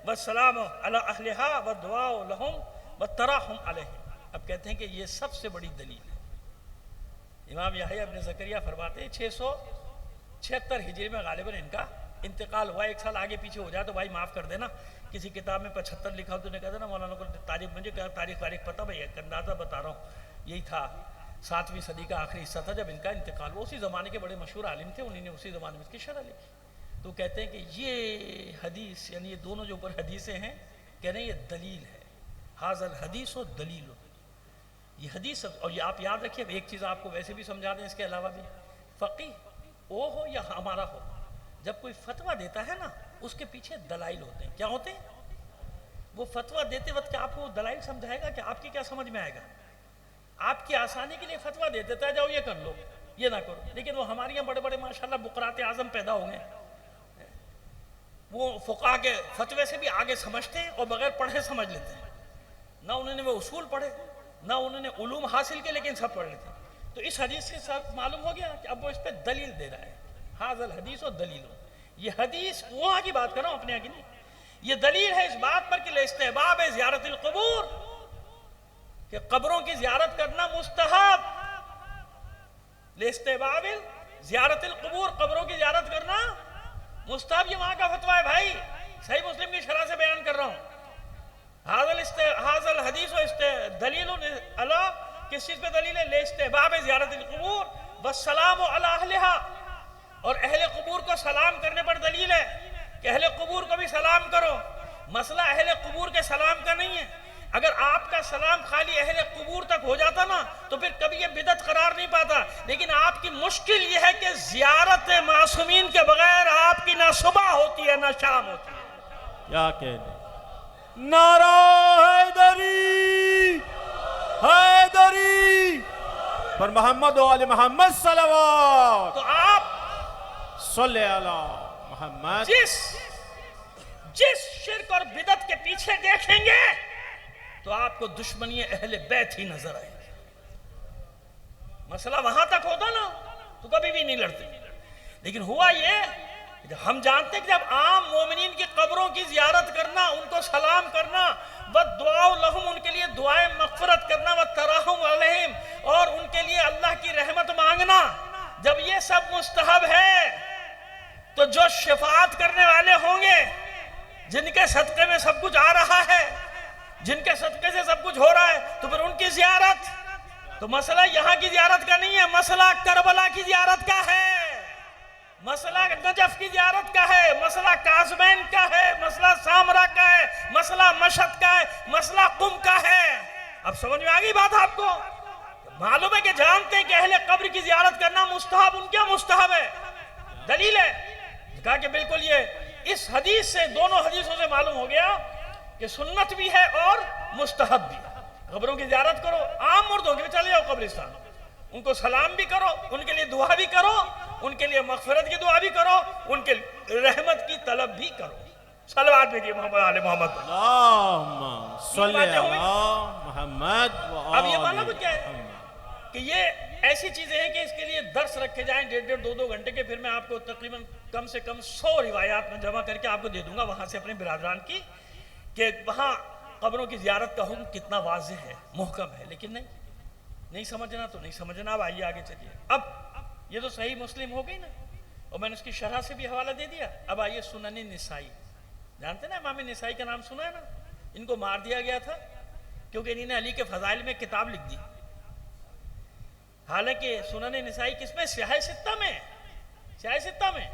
والسلام علی اہلھا والدعاء لہم والتراحم علیہم۔ اب کہتے ہیں کہ یہ سب سے بڑی دلیل ہے۔ امام یحییٰ ابن زکریا فرماتے ہیں 676 ہجری میں غالباً ان کا انتقال ہوا، ایک سال آگے پیچھے ہو جائے تو بھائی معاف کر دینا، کسی کتاب میں 75 لکھا ہو تو نے کہا تھا نا مولانا کو تاریخ، مجھے تاریخ پتہ بھائی ایک اندازہ بتا رہا ہوں، یہی تھا 7ویں صدی کا آخری حصہ تھا جب ان کا انتقال ہوا۔ اسی زمانے کے بڑے مشہور عالم تھے، انہوں نے اسی زمانے میں اس کی شرح لکھی، تو کہتے ہیں کہ یہ حدیث، یعنی یہ دونوں جو اوپر حدیثیں ہیں، کہہ رہے ہیں یہ دلیل ہے، ھذا الحدیث و دلیل، یہ حدیث۔ اور یہ آپ یاد رکھیے، ایک چیز آپ کو ویسے بھی سمجھا دیں اس کے علاوہ بھی، فقیہ وہ ہو یا ہمارا ہو، جب کوئی فتویٰ دیتا ہے نا اس کے پیچھے دلائل ہوتے ہیں۔ کیا ہوتے ہیں؟ وہ فتویٰ دیتے وقت کیا آپ کو دلائل سمجھائے گا کہ آپ کی کیا سمجھ میں آئے گا؟ آپ کی آسانی کے لیے فتویٰ دے دیتا ہے، جاؤ یہ کر لو، یہ نہ کرو، لیکن وہ ہمارے یہاں بڑے بڑے ماشاءاللہ بقرات اعظم پیدا ہو گئے، وہ فقہا کے فتوے سے بھی آگے سمجھتے ہیں اور بغیر پڑھے سمجھ لیتے ہیں، نہ انہوں نے وہ اصول پڑھے نہ انہوں نے علوم حاصل کے، لیکن سب پڑھ لیتے ہیں۔ تو اس حدیث کے ساتھ معلوم ہو گیا کہ اب وہ اس پہ دلیل دے رہا ہے، ھذا الحدیث و دلیل، یہ حدیث وہاں کی بات کر رہا ہوں، اپنے آگے نہیں، یہ دلیل ہے اس بات پر کہ لاستحباب زیارت القبور، کہ قبروں کی زیارت کرنا مستحب، لاستحباب زیارت القبور، قبروں کی زیارت کرنا مستحب، یہ وہاں کا فتویٰ ہے بھائی، صحیح مسلم کی شرح سے بیان کر رہا ہوں۔ ھذا الحدیث دلیل علی کس چیز پہ دلیل ہے؟ لاستحباب زیارت القبور والسلام علی اہلہا، اور اہل قبور کو سلام کرنے پر دلیل ہے کہ اہل قبور کو بھی سلام کرو۔ مسئلہ اہل قبور کے سلام کا نہیں ہے، اگر آپ کا سلام خالی اہل قبور تک ہو جاتا نا تو پھر کبھی یہ بدعت قرار نہیں پاتا، لیکن آپ کی مشکل یہ ہے کہ زیارت معصومین کے بغیر آپ کی نہ صبح ہوتی ہے نہ شام ہوتی ہے۔ کیا کہنے، نعرہ حیدری، حیدری پر محمد و آل محمد صلوات، تو آپ صلی علی محمد، جس شرک اور بدعت کے پیچھے دیکھیں گے تو آپ کو دشمنی اہل بیت ہی نظر آئے گی۔ مسئلہ وہاں تک ہوتا نا تو کبھی بھی نہیں لڑتے، لیکن ہوا یہ، ہم جانتے ہیں کہ جب عام مومنین کی قبروں کی زیارت کرنا، ان کو سلام کرنا، وَالدُّعَاءُ لَهُمْ ان کے لیے دعائیں مغفرت کرنا، وَالتَّرَحُمْ عَلَيْهِمْ اور ان کے لیے اللہ کی رحمت مانگنا، جب یہ سب مستحب ہے تو جو شفاعت کرنے والے ہوں گے، جن کے صدقے میں سب کچھ آ رہا ہے، جن کے صدقے سے سب کچھ ہو رہا ہے، تو پھر ان کی زیارت، تو مسئلہ یہاں کی زیارت کا نہیں ہے، مسئلہ کربلا کی زیارت کا ہے، مسئلہ نجف کی زیارت کا ہے، مسئلہ کاظمین کا ہے، مسئلہ سامرا کا ہے، مسئلہ مشہد کا ہے، مسئلہ قم کا ہے۔ اب سمجھ میں آگئی بات آپ کو؟ معلوم ہے کہ جانتے ہیں کہ اہل قبر کی زیارت کرنا مستحب، ان کیا مستحب ہے؟ دلیل ہے، کہا کہ بالکل یہ اس حدیث سے، دونوں حدیثوں سے معلوم ہو گیا کہ سنت بھی ہے اور مستحب بھی ہے۔ قبروں کی زیارت کرو، عام مردوں کے چلے جاؤ قبرستان، ان کو سلام بھی کرو، ان کے لیے دعا بھی کرو، ان کے لیے مغفرت کی دعا بھی کرو، ان کے رحمت کی طلب بھی کرو۔ صلوات بھیجئے محمد علی محمد۔ اللہم صلی علی محمد و اب یہ آل مانا کچھ کیا ہے محمد۔ کہ یہ ایسی چیزیں ہیں کہ اس کے لیے درس رکھے جائیں 1.5 2 گھنٹے کے، پھر میں آپ کو تقریباً کم سے کم 100 روایات میں جمع کر کے آپ کو دے دوں گا وہاں سے اپنے برادران کی، کہ وہاں قبروں کی زیارت کا حکم کتنا واضح ہے، محکم ہے، لیکن نہیں سمجھنا تو نہیں سمجھنا۔ اب آئیے آگے چلیے، اب یہ تو صحیح مسلم ہو گئی نا، اور میں نے اس کی شرح سے بھی حوالہ دے دیا۔ اب آئیے سنن نسائی، جانتے نا امام نسائی کا نام سنا ہے نا؟ ان کو مار دیا گیا تھا کیونکہ انہوں نے علی کے فضائل میں کتاب لکھ دی، حالانکہ سنن نسائی کس میں؟ سیاہ ستہ میں، سیاہ ستہ میں۔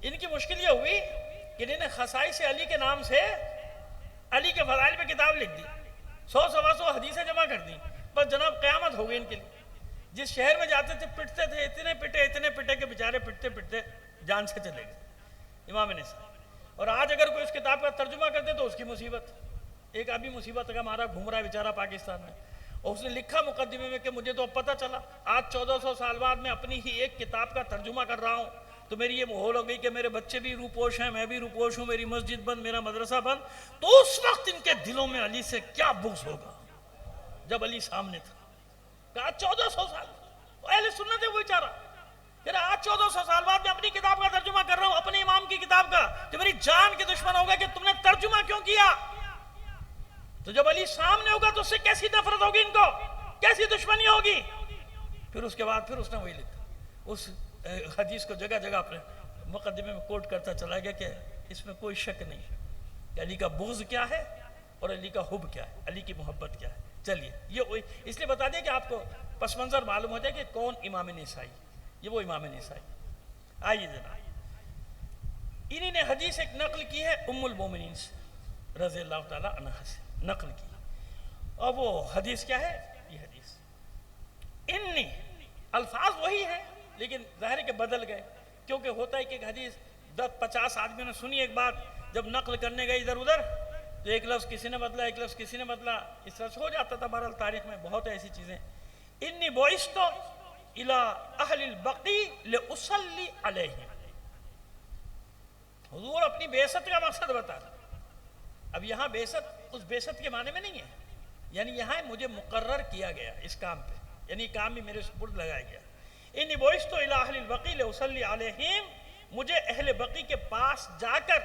ان کی مشکل یہ ہوئی کہ انہوں نے خصائص علی کے نام سے علی کے فضائل میں کتاب لکھ دی، 100 حدیثیں جمع کر دی، بس جناب قیامت ہو گئی ان کے لیے۔ جس شہر میں جاتے تھے پٹتے تھے، اتنے پٹے کہ بیچارے پٹتے پٹتے جان سے چلے گئے امام نسائی۔ اور آج اگر کوئی اس کتاب کا ترجمہ کرتے تو اس کی مصیبت، ایک آدمی مصیبت کا مارا گھوم رہا ہے بیچارہ پاکستان میں، اور اس نے لکھا مقدمے میں کہ مجھے تو اب پتہ چلا، آج 1400 سال بعد میں اپنی ہی ایک کتاب کا ترجمہ کر رہا ہوں تو میری یہ مہول ہو گئی کہ میرے بچے بھی روپوش ہیں، میں بھی روپوش ہوں، میری مسجد بند، میرا مدرسہ بند۔ تو اس وقت ان کے دلوں میں علی سے کیا بغض ہوگا جب علی سامنے تھا۔ کہا 1400 سال، اہل سنت ہے وہ بیچارہ، کہ آج 1400 سال بعد میں اپنی کتاب کا ترجمہ کر رہا ہوں، اپنے امام کی کتاب کا، تو میری جان کے دشمن ہوگا کہ تم نے ترجمہ کیوں کیا؟ تو جب علی سامنے ہوگا تو اس سے کیسی نفرت ہوگی ان کو، کیسی دشمنی ہوگی؟ پھر اس کے بعد پھر اس نے وہی لکھا، اس حدیث کو جگہ جگہ اپنے مقدمے میں کوٹ کرتا چلا گیا کہ اس میں کوئی شک نہیں کہ علی کا بغض کیا ہے اور علی کا حب کیا ہے، علی کی محبت کیا ہے۔ چلیے یہ اس لیے بتا دیں کہ آپ کو پس منظر معلوم ہو جائے کہ کون امام نسائی، یہ وہ امام نسائی۔ آئیے جناب، انہی نے حدیث ایک نقل کی ہے ام المومنین سے رضی اللہ تعالیٰ عنہ سے نقل کی، اور وہ حدیث کیا ہے؟ یہ حدیث انی، الفاظ وہی ہیں لیکن ظاہر ہے کہ بدل گئے، کیونکہ ہوتا ہے کہ ایک حدیث 10-50 آدمیوں نے سنی ایک بات، جب نقل کرنے گئی ادھر ادھر تو ایک لفظ کسی نے بدلا، ایک لفظ کسی نے بدلا، اس طرح سے ہو جاتا تھا۔ بہرحال تاریخ میں بہت ایسی چیزیں۔ انی بعثت الی اہل البقیع لاصلی علیہم، حضور اپنی بعثت کا مقصد بتا رہا۔ اب یہاں بعثت اس بعثت کے معنی میں نہیں ہے، یعنی یہاں مجھے مقرر کیا گیا اس کام پہ، یعنی کام بھی میرے سپرد لگایا گیا۔ انی بعثت الی اہل البقیع لاصلی علیہم، مجھے اہل بقیع کے پاس جا کر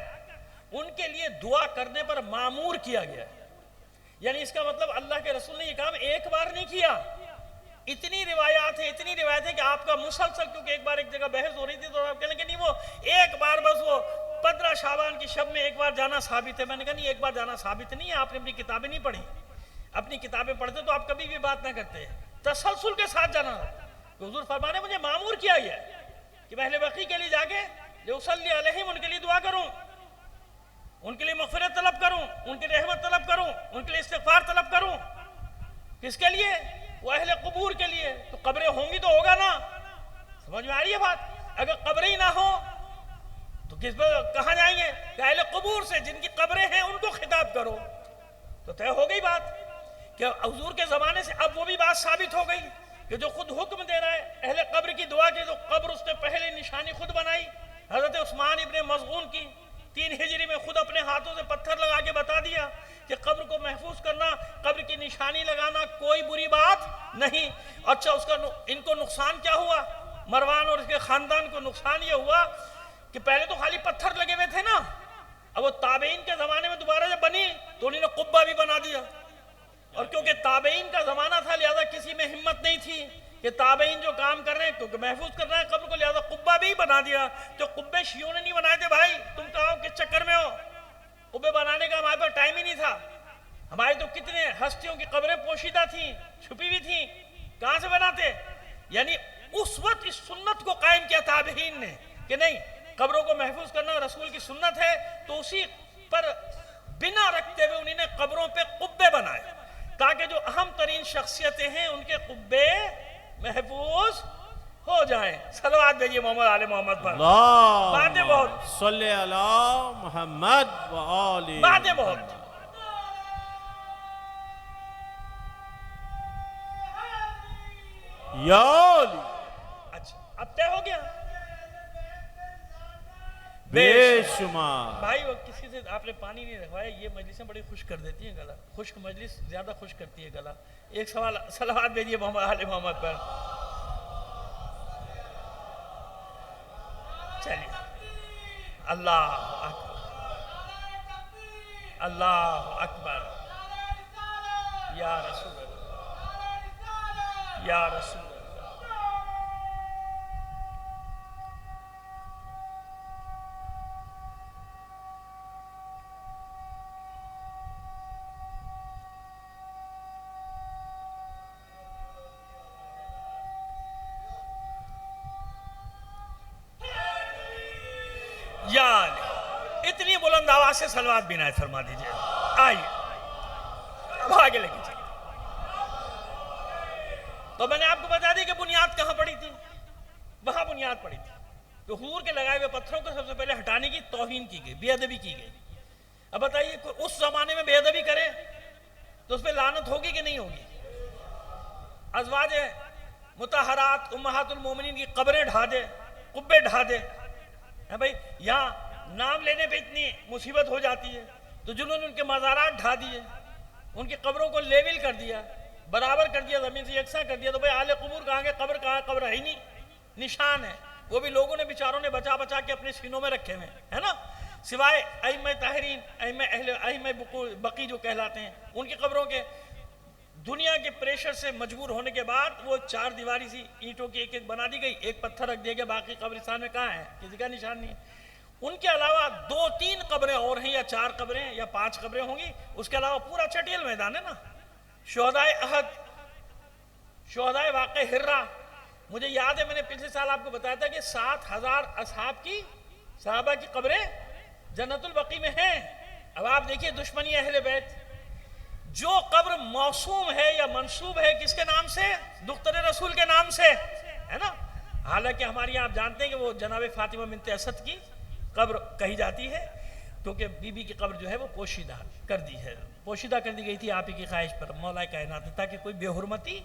ان کے لیے دعا کرنے پر مامور کیا گیا ہے۔ یعنی اس کا مطلب اللہ کے رسول نے یہ کام ایک بار نہیں کیا، اتنی روایات ہیں کہ آپ کا مسلسل، کیونکہ ایک بار ایک جگہ بحث ہو رہی تھی تو آپ کہنے کہ نہیں وہ ایک بار بس وہ 15 شعبان کی شب میں ایک بار جانا ثابت ہے۔ میں نے کہا نہیں، ایک بار جانا ثابت نہیں ہے، آپ نے اپنی کتابیں نہیں پڑھی۔ اپنی کتابیں پڑھتے تو آپ کبھی بھی بات نہ کرتے، تسلسل کے ساتھ جانا. کہ حضور فرمانے مجھے معمور کیا گیا ہے کہ میں اہل بقیع کے لیے جا کے لأصلی علیہم، ان کے لیے دعا کروں، ان کے لیے مغفرت طلب کروں، ان کے لیے رحمت طلب کروں، ان کے لیے استغفار طلب کروں. کس کے لیے؟ وہ اہل قبور کے لیے. تو قبریں ہوں گی تو ہوگا نا. سمجھ میں آ رہی ہے بات؟ اگر قبریں ہی نہ ہوں تو کہاں جائیں گے؟ کہ اہل قبور سے جن کی قبریں ہیں ان کو خطاب کرو. تو طے ہو گئی بات کہ حضور کے زمانے سے اب وہ بھی بات ثابت ہو گئی کہ جو خود حکم دے رہا ہے اہل قبر کی دعا کی، تو قبر اس نے پہلے نشانی خود بنائی. حضرت عثمان ابن مظعون کی 3 ہجری میں خود اپنے ہاتھوں سے پتھر لگا کے بتا دیا کہ قبر کو محفوظ کرنا، قبر کی نشانی لگانا کوئی بری بات نہیں. اچھا ان کو نقصان کیا ہوا؟ مروان اور اس کے خاندان کو نقصان یہ ہوا کہ پہلے تو خالی پتھر لگے ہوئے تھے نا، اب وہ تابعین کے زمانے میں دوبارہ جب بنی تو انہوں نے قبہ بھی بنا دیا. اور کیونکہ تابعین کا زمانہ تھا لہذا کسی میں ہمت نہیں تھی کہ تابعین جو کام کر رہے ہیں کیونکہ محفوظ کر رہے ہیں قبر کو، لہذا قبہ بھی بنا دیا. جو قبے شیعوں نے نہیں بنائے تھے بھائی، تم کہاں کس چکر میں ہو؟ قبے بنانے کا ہمارے پاس ٹائم ہی نہیں تھا. ہماری تو کتنے ہستیوں کی قبریں پوشیدہ تھیں، چھپی ہوئی تھیں، کہاں سے بناتے؟ یعنی اس وقت اس سنت کو قائم کیا تابعین نے کہ نہیں، قبروں کو محفوظ کرنا رسول کی سنت ہے. تو اسی پر بنا رکھتے ہوئے انہوں نے قبروں پہ قبے بنائے تاکہ جو اہم ترین شخصیتیں ہیں ان کے قبے محفوظ ہو جائیں. صلوات بھیجیے محمد آل محمد پر. باتیں بہت، صلی علی محمد و آل باتیں بہت. یا علی. اچھا اب طے ہو گیا بے شمار. بھائی. وہ کسی سے آپ نے پانی نہیں رکھوایا، یہ مجلسیں بڑی خوش کر دیتی ہیں گلا. خشک مجلس زیادہ خوش کرتی ہے گلا. ایک سوال، صلوات بھیجیے محمد آل محمد پر. چلیے. اللہ اکبر، اللہ اکبر. یا رسول اللہ، یا رسول اللہ. یا اتنی بلند آواز سے صلوات بھی عنایت فرما دیجئے. آئیے اب آگے لگی چلیے. تو میں نے آپ کو بتا دی کہ بنیاد کہاں پڑی تھی، وہاں بنیاد پڑی تھی. تو حضور کے لگائے ہوئے پتھروں کو سب سے پہلے ہٹانے کی توہین کی گئی، بے ادبی کی گئی. اب بتائیے اس زمانے میں بے ادبی کرے تو اس پہ لعنت ہوگی کہ نہیں ہوگی؟ ازواج مطہرات امہات المومنین کی قبریں ڈھا دے، قبے ڈھا دے. بھائی یہاں نام لینے پہ اتنی مصیبت ہو جاتی ہے تو جنہوں نے ان کے مزارات ڈھا دیے، ان کی قبروں کو لیول کر دیا، برابر کر دیا، زمین سے یکساں کر دیا، تو بھائی اہل قبور کہاں گے؟ قبر کہاں؟ قبر ہے ہی نہیں، نشان ہے. وہ بھی لوگوں نے بیچاروں نے بچا بچا کے اپنے سینوں میں رکھے ہوئے ہیں نا، سوائے ائمہ طاہرین، ائمہ بقیع جو کہلاتے ہیں ان کی قبروں کے. دنیا کے پریشر سے مجبور ہونے کے بعد وہ 4 دیواری سی اینٹوں کی ایک ایک بنا دی گئی، ایک پتھر رکھ دیا گیا، باقی قبرستان میں کہاں ہے؟ کسی کا نشان نہیں ہے. ان کے علاوہ 2-3 قبریں اور ہیں، یا 4 قبریں یا 5 قبریں ہوں گی. اس کے علاوہ پورا چٹیل میدان ہے نا. شہدائے احد، شہدائے واقع ہرہ. مجھے یاد ہے میں نے پچھلے سال آپ کو بتایا تھا کہ 7000 صحابہ کی قبریں جنت البقیع میں ہیں. اب آپ دیکھیے دشمنی اہل بیت. جو قبر موسوم ہے یا منسوب ہے کس کے نام سے؟ دختر رسول کے نام سے ہے نا. حالانکہ ہمارے یہاں آپ جانتے ہیں کہ وہ جناب فاطمہ بنت اسد کی قبر کہی جاتی ہے کیونکہ بی بی کی قبر جو ہے وہ پوشیدہ کر دی ہے، پوشیدہ کر دی گئی تھی آپ ہی کی خواہش پر مولا کائنات نے، تاکہ کوئی بے حرمتی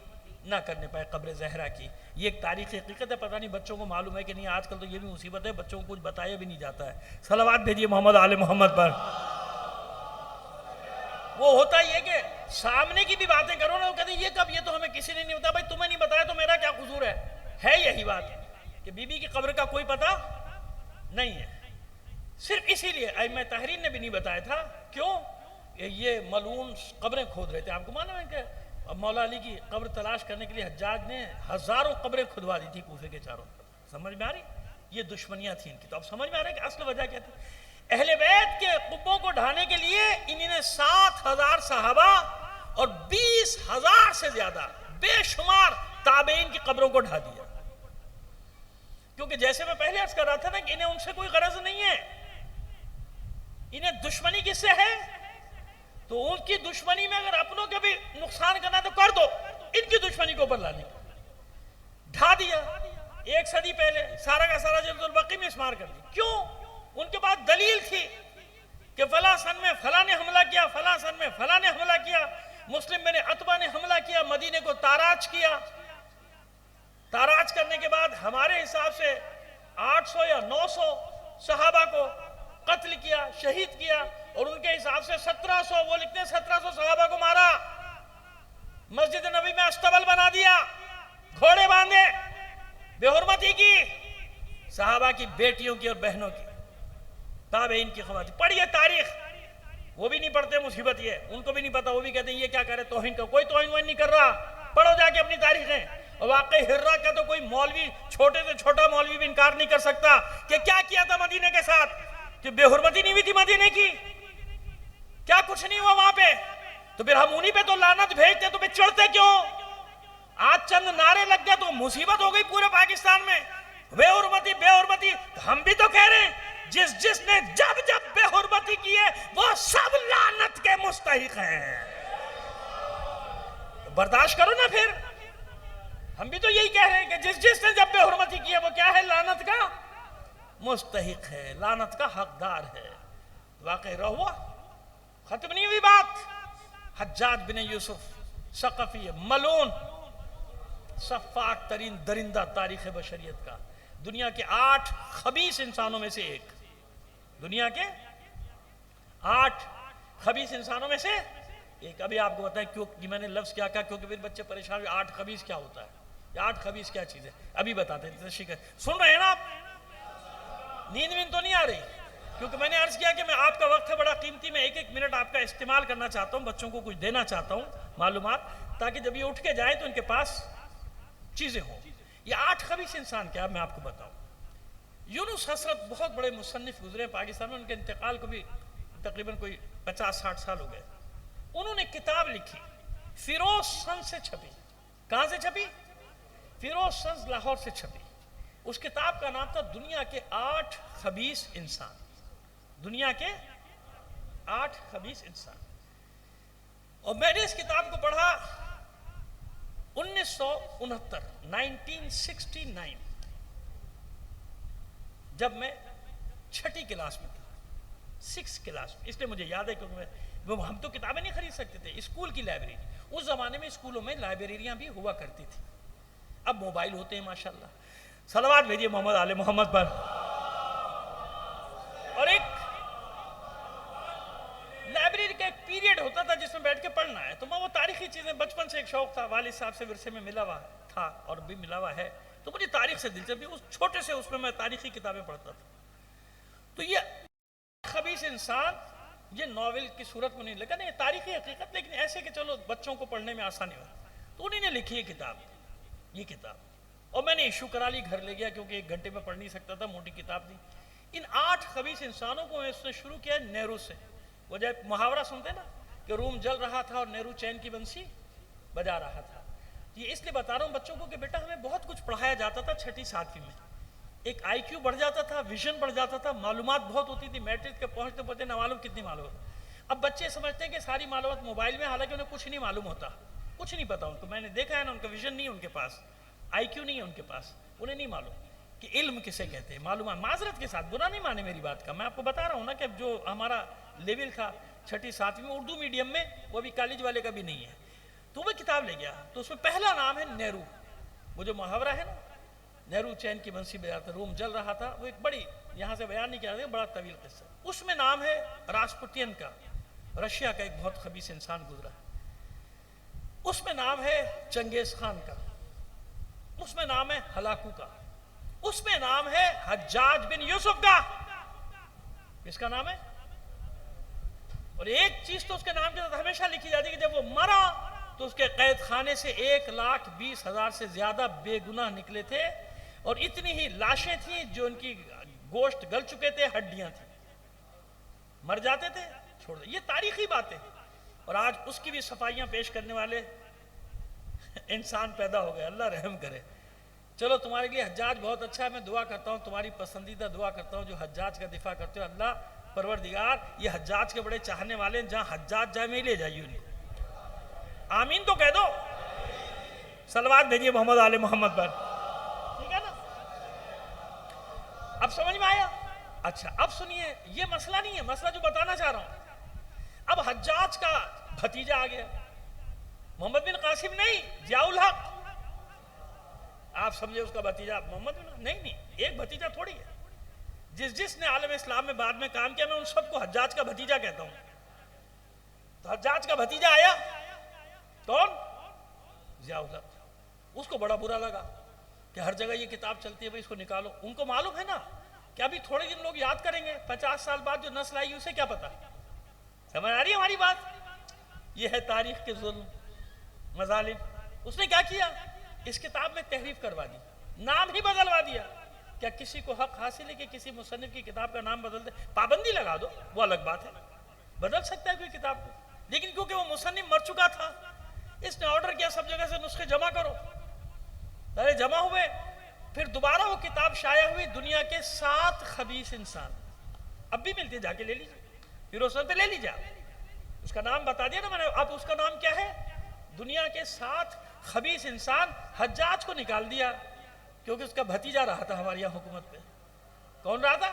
نہ کرنے پائے قبر زہرا کی. یہ ایک تاریخی حقیقت ہے. پتہ نہیں بچوں کو معلوم ہے کہ نہیں. آج کل تو یہ بھی مصیبت ہے، بچوں کو کچھ بتایا بھی نہیں جاتا ہے. صلوات بھیجیے محمد آل محمد پر. وہ ہوتا ہی ہے کہ سامنے کی بھی باتیں کرو نا، وہ کہتے ہیں یہ کب، یہ تو ہمیں کسی نے نہیں بتایا. بھائی تمہیں نہیں بتایا تو میرا کیا قصور ہے یہی بات کہ بی بی کی قبر کا کوئی پتہ نہیں ہے. صرف اسی لیے ائمہ طاہرین نے بھی نہیں بتایا تھا. کیوں؟ یہ ملعون قبریں کھود رہے تھے. آپ کو معلوم ہے کہ مولا علی کی قبر تلاش کرنے کے لیے حجاج نے ہزاروں قبریں کھدوا دی تھی کوفے کے چاروں طرف. سمجھ میں آ رہی؟ یہ دشمنیاں تھیں ان کی. تو اب سمجھ میں آ رہا ہے کہ اصل وجہ کیا تھی. اہل بیت کے قبوں کو ڈھانے کے لیے انہوں نے 7000 صحابہ اور 20,000 سے زیادہ بے شمار تابعین کی قبروں کو ڈھا دیا. کیونکہ جیسے میں پہلے عرض کر رہا تھا نا کہ انہیں ان سے کوئی غرض نہیں ہے. انہیں دشمنی کس سے ہے؟ تو ان کی دشمنی میں اگر اپنوں کے بھی نقصان کرنا تو کر دو. ان کی دشمنی کو اوپر لانے کا ڈھا دیا. 1 صدی پہلے سارا کا سارا جلد البقیع میں اسمار کر دی. کیوں؟ ان کے پاس دلیل تھی کہ فلاں سن میں فلاں نے حملہ کیا، فلاں سن میں فلاں نے حملہ کیا، مسلم بن عتبہ نے حملہ کیا، مدینے کو تاراج کیا. تاراج کرنے کے بعد ہمارے حساب سے 800 یا 900 صحابہ کو قتل کیا، شہید کیا، اور ان کے حساب سے 1700، وہ لکھتے ہیں 1700 صحابہ کو مارا. مسجد نبی میں استبل بنا دیا، گھوڑے باندھے، بے حرمتی کی صحابہ کی بیٹیوں کی اور بہنوں کی، تابعین کی خواتین. پڑھیے تاریخ. وہ بھی نہیں پڑھتے، مصیبت یہ ان کو بھی نہیں پتا. وہ بھی کہتے ہیں یہ کیا کرے توہین کا. کوئی توہین نہیں کر رہا. پڑھو جا کے اپنی تاریخیں. اور واقعی ہرہ کا تو کوئی مولوی، چھوٹے سے چھوٹا مولوی بھی انکار نہیں کر سکتا کہ کیا کیا تھا مدینے کے ساتھ. کہ بے حرمتی نہیں ہوئی تھی مدینے کی؟ کیا کچھ نہیں ہوا وہاں پہ؟ تو پھر ہم انہی پہ تو لعنت بھیجتے، تو پھر چڑھتے کیوں؟ آج چند نعرے لگ گئے تو مصیبت ہو گئی پورے پاکستان میں. بے حرمتی بے حرمتی. ہم بھی تو کہہ رہے ہیں جس نے جب بے حرمتی کی ہے وہ سب لعنت کے مستحق ہیں. برداشت کرو نا پھر. ہم بھی تو یہی کہہ رہے ہیں کہ جس نے جب بے حرمتی کی ہے وہ کیا ہے؟ لعنت کا مستحق ہے، لعنت کا حقدار ہے. واقعی رہوا ختم نہیں ہوئی بات. حجاج بن یوسف ثقفی ملعون، سفاک ترین درندہ تاریخ بشریت کا، دنیا کے 8 خبیث انسانوں میں سے ایک. دنیا کے 8 خبیث انسانوں میں سے ایک. ابھی آپ کو بتائیں کیوں میں نے لفظ کیا کہا، کیونکہ پھر بچے پریشان ہوئے 8 خبیث کیا ہوتا ہے، یہ 8 خبیث کیا چیز ہے. ابھی بتاتے ہیں. سن رہے ہیں نا آپ؟ نیند وین تو نہیں آ رہی؟ کیونکہ میں نے عرض کیا کہ میں آپ کا وقت ہے بڑا قیمتی، میں 1 منٹ آپ کا استعمال کرنا چاہتا ہوں، بچوں کو کچھ دینا چاہتا ہوں معلومات، تاکہ جب یہ اٹھ کے جائیں تو ان کے پاس چیزیں ہوں. یہ 8 خبیث انسان کیا میں آپ کو بتاؤں. یونس حسرت بہت بڑے مصنف گزرے پاکستان میں، ان کے انتقال کو بھی تقریباً کوئی 50-60 سال ہو گئے. انہوں نے کتاب لکھی، فیروز سنز سے چھپی. کہاں سے چھپی؟ فیروز سنز لاہور سے چھپی. اس کتاب کا نام تھا دنیا کے 8 خبیث انسان. دنیا کے 8 خبیث انسان. اور میں نے اس کتاب کو پڑھا 1969 جب میں 6ٹھی کلاس میں تھا، 6 کلاس میں. اس لیے مجھے یاد ہے کیونکہ ہم تو کتابیں نہیں خرید سکتے تھے. اسکول کی لائبریری، اس زمانے میں اسکولوں میں لائبریریاں بھی ہوا کرتی تھی. اب موبائل ہوتے ہیں ماشاءاللہ. صلوات بھیجیے محمد آل محمد پر. اور ایک لائبریری کا ایک پیریڈ ہوتا تھا جس میں بیٹھ کے پڑھنا ہے. تو میں وہ تاریخی چیزیں، بچپن سے ایک شوق تھا، والد صاحب سے ورثے میں ملا ہوا تھا اور بھی ملا ہوا ہے، تو مجھے تاریخ سے دلچسپی. اس چھوٹے سے اس میں تاریخی کتابیں پڑھتا تھا. تو یہ خبیث انسان یہ ناول کی صورت میں نہیں لگا، نہیں تاریخی حقیقت، لیکن ایسے کہ چلو بچوں کو پڑھنے میں آسانی ہو. تو انہوں نے لکھی یہ کتاب اور میں نے ایشو کرا لی، گھر لے گیا کیونکہ 1 گھنٹے میں پڑھ نہیں سکتا تھا، موٹی کتاب تھی. ان 8 خبیث انسانوں کو میں اس نے شروع کیا نہرو سے. وہ جب محاورہ سنتے نا کہ روم جل رہا تھا اور نہرو چین کی بنسی بجا رہا تھا. یہ اس لیے بتا رہا ہوں بچوں کو کہ بیٹا ہمیں بہت کچھ پڑھایا جاتا تھا 6ٹھی 7ویں میں. ایک آئی کیو بڑھ جاتا تھا، ویژن بڑھ جاتا تھا، معلومات بہت ہوتی تھی. میٹرک کے پہنچتے پہنچتے نہ معلوم کتنی معلومات. اب بچے سمجھتے ہیں کہ ساری معلومات موبائل میں، حالانکہ انہیں کچھ نہیں معلوم ہوتا، کچھ نہیں پتا ان کو. میں نے دیکھا ہے نا، ان کا ویژن نہیں ہے ان کے پاس، آئی کیو نہیں ہے ان کے پاس. انہیں نہیں معلوم کہ علم کسے کہتے ہیں. معلومات معذرت کے ساتھ، برا نہیں مانے میری بات کا، میں آپ کو بتا رہا ہوں نا کہ جو ہمارا لیول تھا 6ٹھی 7ویں میں اردو میڈیم میں، وہ بھی کالج والے کا بھی نہیں ہے. تو میں کتاب لے گیا تو اس میں پہلا نام ہے نہرو. وہ جو محاورہ ہے نا، نہرو چین کی بنسی بجاتا، روم جل رہا تھا، وہ ایک بڑی، یہاں سے بیان نہیں کیا جاتا، بڑا طویل قصہ. اس میں نام ہے راسپوتین کا، رشیا کا ایک بہت خبیث انسان گزرا. اس میں نام ہے چنگیز خان کا. اس میں نام ہے ہلاکو کا. اس میں نام ہے حجاج بن یوسف کا. کس کا نام ہے؟ اور ایک چیز تو اس کے نام کے ساتھ ہمیشہ لکھی جاتی ہے کہ جب وہ مرا تو اس کے قید خانے سے 1,20,000 سے زیادہ بے گناہ نکلے تھے، اور اتنی ہی لاشیں تھیں جو ان کی گوشت گل چکے تھے، ہڈیاں تھیں، مر جاتے تھے چھوڑ دے. یہ تاریخی باتیں. اور آج اس کی بھی صفائیاں پیش کرنے والے انسان پیدا ہو گئے. اللہ رحم کرے. چلو تمہارے لیے حجاج بہت اچھا ہے. میں دعا کرتا ہوں, تمہاری پسندیدہ دعا کرتا ہوں جو حجاج کا دفاع کرتے ہو. اللہ پروردگار یہ حجاج کے بڑے چاہنے والے ہیں, جہاں حجاج جائے میں لے جائیے ان کو. آمین تو کہہ دو. صلوات بھیجیے محمد آل محمد پر. ٹھیک ہے نا؟ اب سمجھ میں آیا؟ اچھا اب سنیے, یہ مسئلہ نہیں ہے, مسئلہ جو بتانا چاہ رہا ہوں. اب حجاج کا بھتیجا آ گیا, محمد بن قاسم نہیں, ضیاء الحق. آپ سمجھے اس کا بھتیجا محمد بن, نہیں, ایک بھتیجا تھوڑی ہے. جس نے عالم اسلام میں بعد میں کام کیا, میں ان سب کو حجاج کا بھتیجا کہتا ہوں. تو حجاج کا بھتیجا آیا, کون؟ ضیاء الحق. اس کو بڑا برا لگا کہ ہر جگہ یہ کتاب چلتی ہے, بھئی اس کو نکالو. ان کو معلوم ہے نا کہ ابھی تھوڑے دن لوگ یاد کریں گے, 50 سال بعد جو نسل آئی اسے کیا پتا. سمجھ آ رہی ہے ہماری بات؟ یہ ہے تاریخ کے ظلم, مظالم. اس نے کیا کیا, اس کتاب میں تحریف کروا دی, نام ہی بدلوا دیا. کیا کسی کو حق حاصل ہے کہ کسی مصنف کی کتاب کا نام بدل دے؟ پابندی لگا دو, وہ الگ بات ہے, بدل سکتا ہے کوئی کتاب کو. لیکن کیونکہ وہ مصنف مر چکا تھا, اس نے آرڈر کیا سب جگہ سے نسخے جمع کرو. پہلے جمع ہوئے, پھر دوبارہ وہ کتاب شائع ہوئی. دنیا کے 7 خبیث انسان, اب بھی ملتے, جا کے لے لیجیے, فیروز پہ لے لیجیے. اس کا نام بتا دیا نا میں نے. اب اس کا نام کیا ہے؟ دنیا کے 7 خبیث انسان. حجاج کو نکال دیا کیونکہ اس کا بھتیجا رہا تھا ہماری یہاں حکومت پہ. کون رہا تھا؟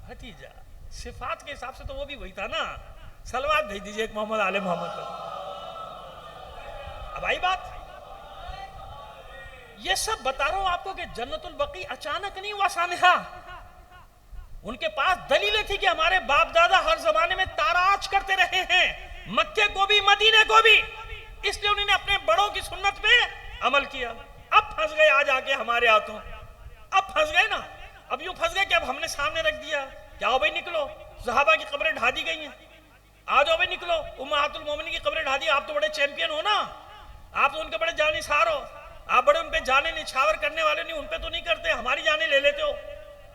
بھتیجا. صفات کے حساب سے تو وہ بھی وہی تھا نا. صلوات بھیج دیجئے ایک محمد آل محمد پر. اب آئی بات. یہ سب بتا رہا ہوں آپ کو کہ جنت البقیع اچانک نہیں ہوا سانحہ. ان کے پاس دلیلیں تھی کہ ہمارے باپ دادا ہر زمانے میں تاراج کرتے رہے ہیں, مکے کو بھی مدینے کو بھی. اس لیے انہوں نے اپنے بڑوں کی سنت پہ عمل کیا. اب پھنس گئے آج آ کے ہمارے ہاتھوں. اب پھنس گئے نا. اب یوں پھنس گئے کہ اب ہم نے سامنے رکھ دیا, کیا ہو بھائی نکلو, صحابہ کی قبریں ڈھا دی گئی ہیں, آ جاؤ بھائی نکلو, امہات المومنین کی قبریں ڈھا دی. آپ تو بڑے چیمپئن ہو نا, آپ تو ان کے بڑے جانثار ہو, آپ بڑے ان پہ جانے نچھاور کرنے والے نہیں, ان پہ تو نہیں کرتے, ہماری جانیں لے لیتے ہو,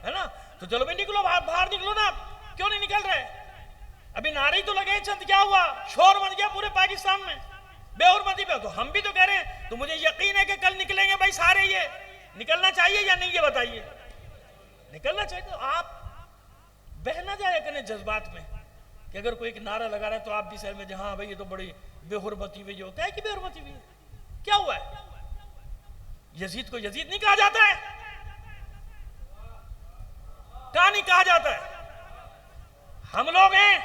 ہے نا. تو چلو بھائی نکلو, باہر نکلو نا. کیوں نہیں نکل رہے؟ ابھی نعرے تو لگے چند, کیا ہوا؟ شور مچ گیا پورے پاکستان میں بے حرمتی پہ. تو ہم بھی تو کہہ رہے ہیں, تو مجھے یقین ہے کہ کل نکلیں گے بھائی سارے. یہ نکلنا چاہیے یا نہیں, یہ بتائیے. نکلنا چاہیے. تو آپ بہ نہ جائے کریں جذبات میں کہ اگر کوئی ایک نعرہ لگا رہا ہے تو آپ بھی سر میں جہاں بھائی یہ تو بڑی بے حرمتی ہوئی. جو ہوتا ہے کہ بے حرمتی ہوئی, کیا ہوا ہے؟ یزید کو یزید نہیں کہا جاتا ہے, کہاں نہیں کہا جاتا ہے. ہم لوگ ہیں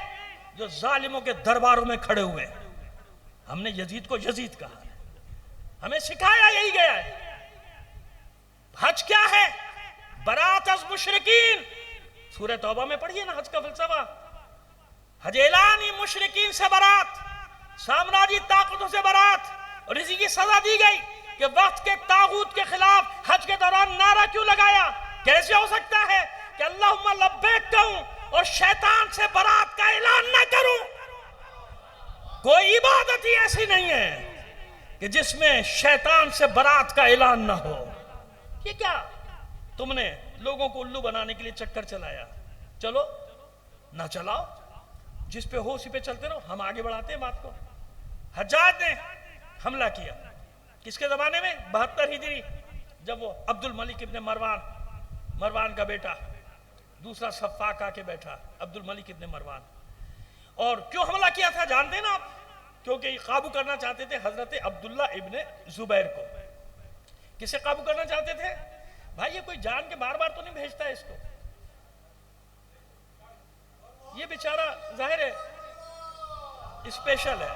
جو ظالموں کے درباروں میں کھڑے ہوئے ہیں, ہم نے یزید کو یزید کہا, ہمیں سکھایا یہی گیا ہے. حج کیا ہے؟ برات از مشرکین. سورہ توبہ میں پڑھیے نا حج کا فلسفہ. حج اعلانی مشرکین سے برات, سامراجی طاقتوں سے برات. اور اسی کی سزا دی گئی کہ وقت کے طاغوت کے خلاف حج کے دوران نعرہ کیوں لگایا. کیسے ہو سکتا ہے کہ اللہم لبیک کہوں اور شیطان سے برات کا اعلان نہ کروں؟ کوئی عبادت ہی ایسی نہیں ہے کہ جس میں شیطان سے برات کا اعلان نہ ہو. یہ کیا تم نے لوگوں کو الو بنانے کے لیے چکر چلایا؟ چلو نہ چلاؤ, جس پہ ہو اسی پہ چلتے رہو, ہم آگے بڑھاتے ہیں بات کو. حجاج نے حملہ کیا کس کے زمانے میں؟ 72 ہجری, جب وہ عبد الملک ابن مروان کا بیٹا, دوسرا صفاق آ کے بیٹھا, عبد الملک ابن مروان. اور کیوں حملہ کیا تھا جانتے ہیں نا آپ؟ کیونکہ قابو کرنا چاہتے تھے حضرت عبداللہ ابن زبیر کو. کسے قابو کرنا چاہتے تھے؟ بھائی یہ کوئی جان کے بار بار تو نہیں بھیجتا ہے اس کو. یہ بیچارہ ظاہر ہے اسپیشل ہے,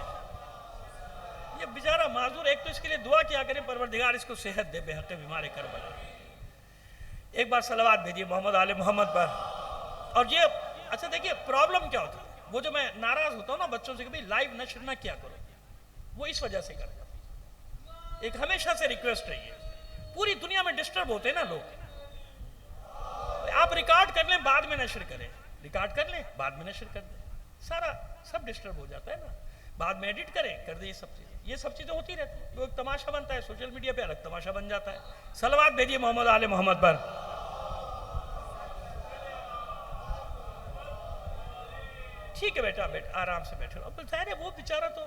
یہ بیچارہ معذور. ایک تو اس کے لیے دعا کیا کریں پروردگار اس کو صحت دے بے حق بیمار کربلا. ایک بار صلوات بھیجیے محمد آل محمد پر. اور یہ اچھا دیکھیے پرابلم کیا ہوتا ہے, وہ جو میں ناراض ہوتا ہوں نا بچوں سے کہ بھئی لائیو نشر نہ کیا کرو, وہ اس وجہ سے کرتا. ایک ہمیشہ سے ریکویسٹ رہی ہے, پوری دنیا میں ڈسٹرب ہوتے ہیں نا لوگ. آپ ریکارڈ کر لیں بعد میں نشر کریں, ریکارڈ کر لیں بعد میں نشر کر دیں, سب ڈسٹرب ہو جاتا ہے نا. بعد میں ایڈٹ کریں کر دیں, یہ سب چیزیں ہوتی رہتی ہیں. وہ ایک تماشا بنتا ہے, سوشل میڈیا پہ الگ تماشا بن جاتا ہے. صلوات بھیجیے محمد آل محمد پر. ٹھیک ہے بیٹا بیٹا آرام سے بیٹھے رہو. اب ظاہر ہے وہ بیچارہ تو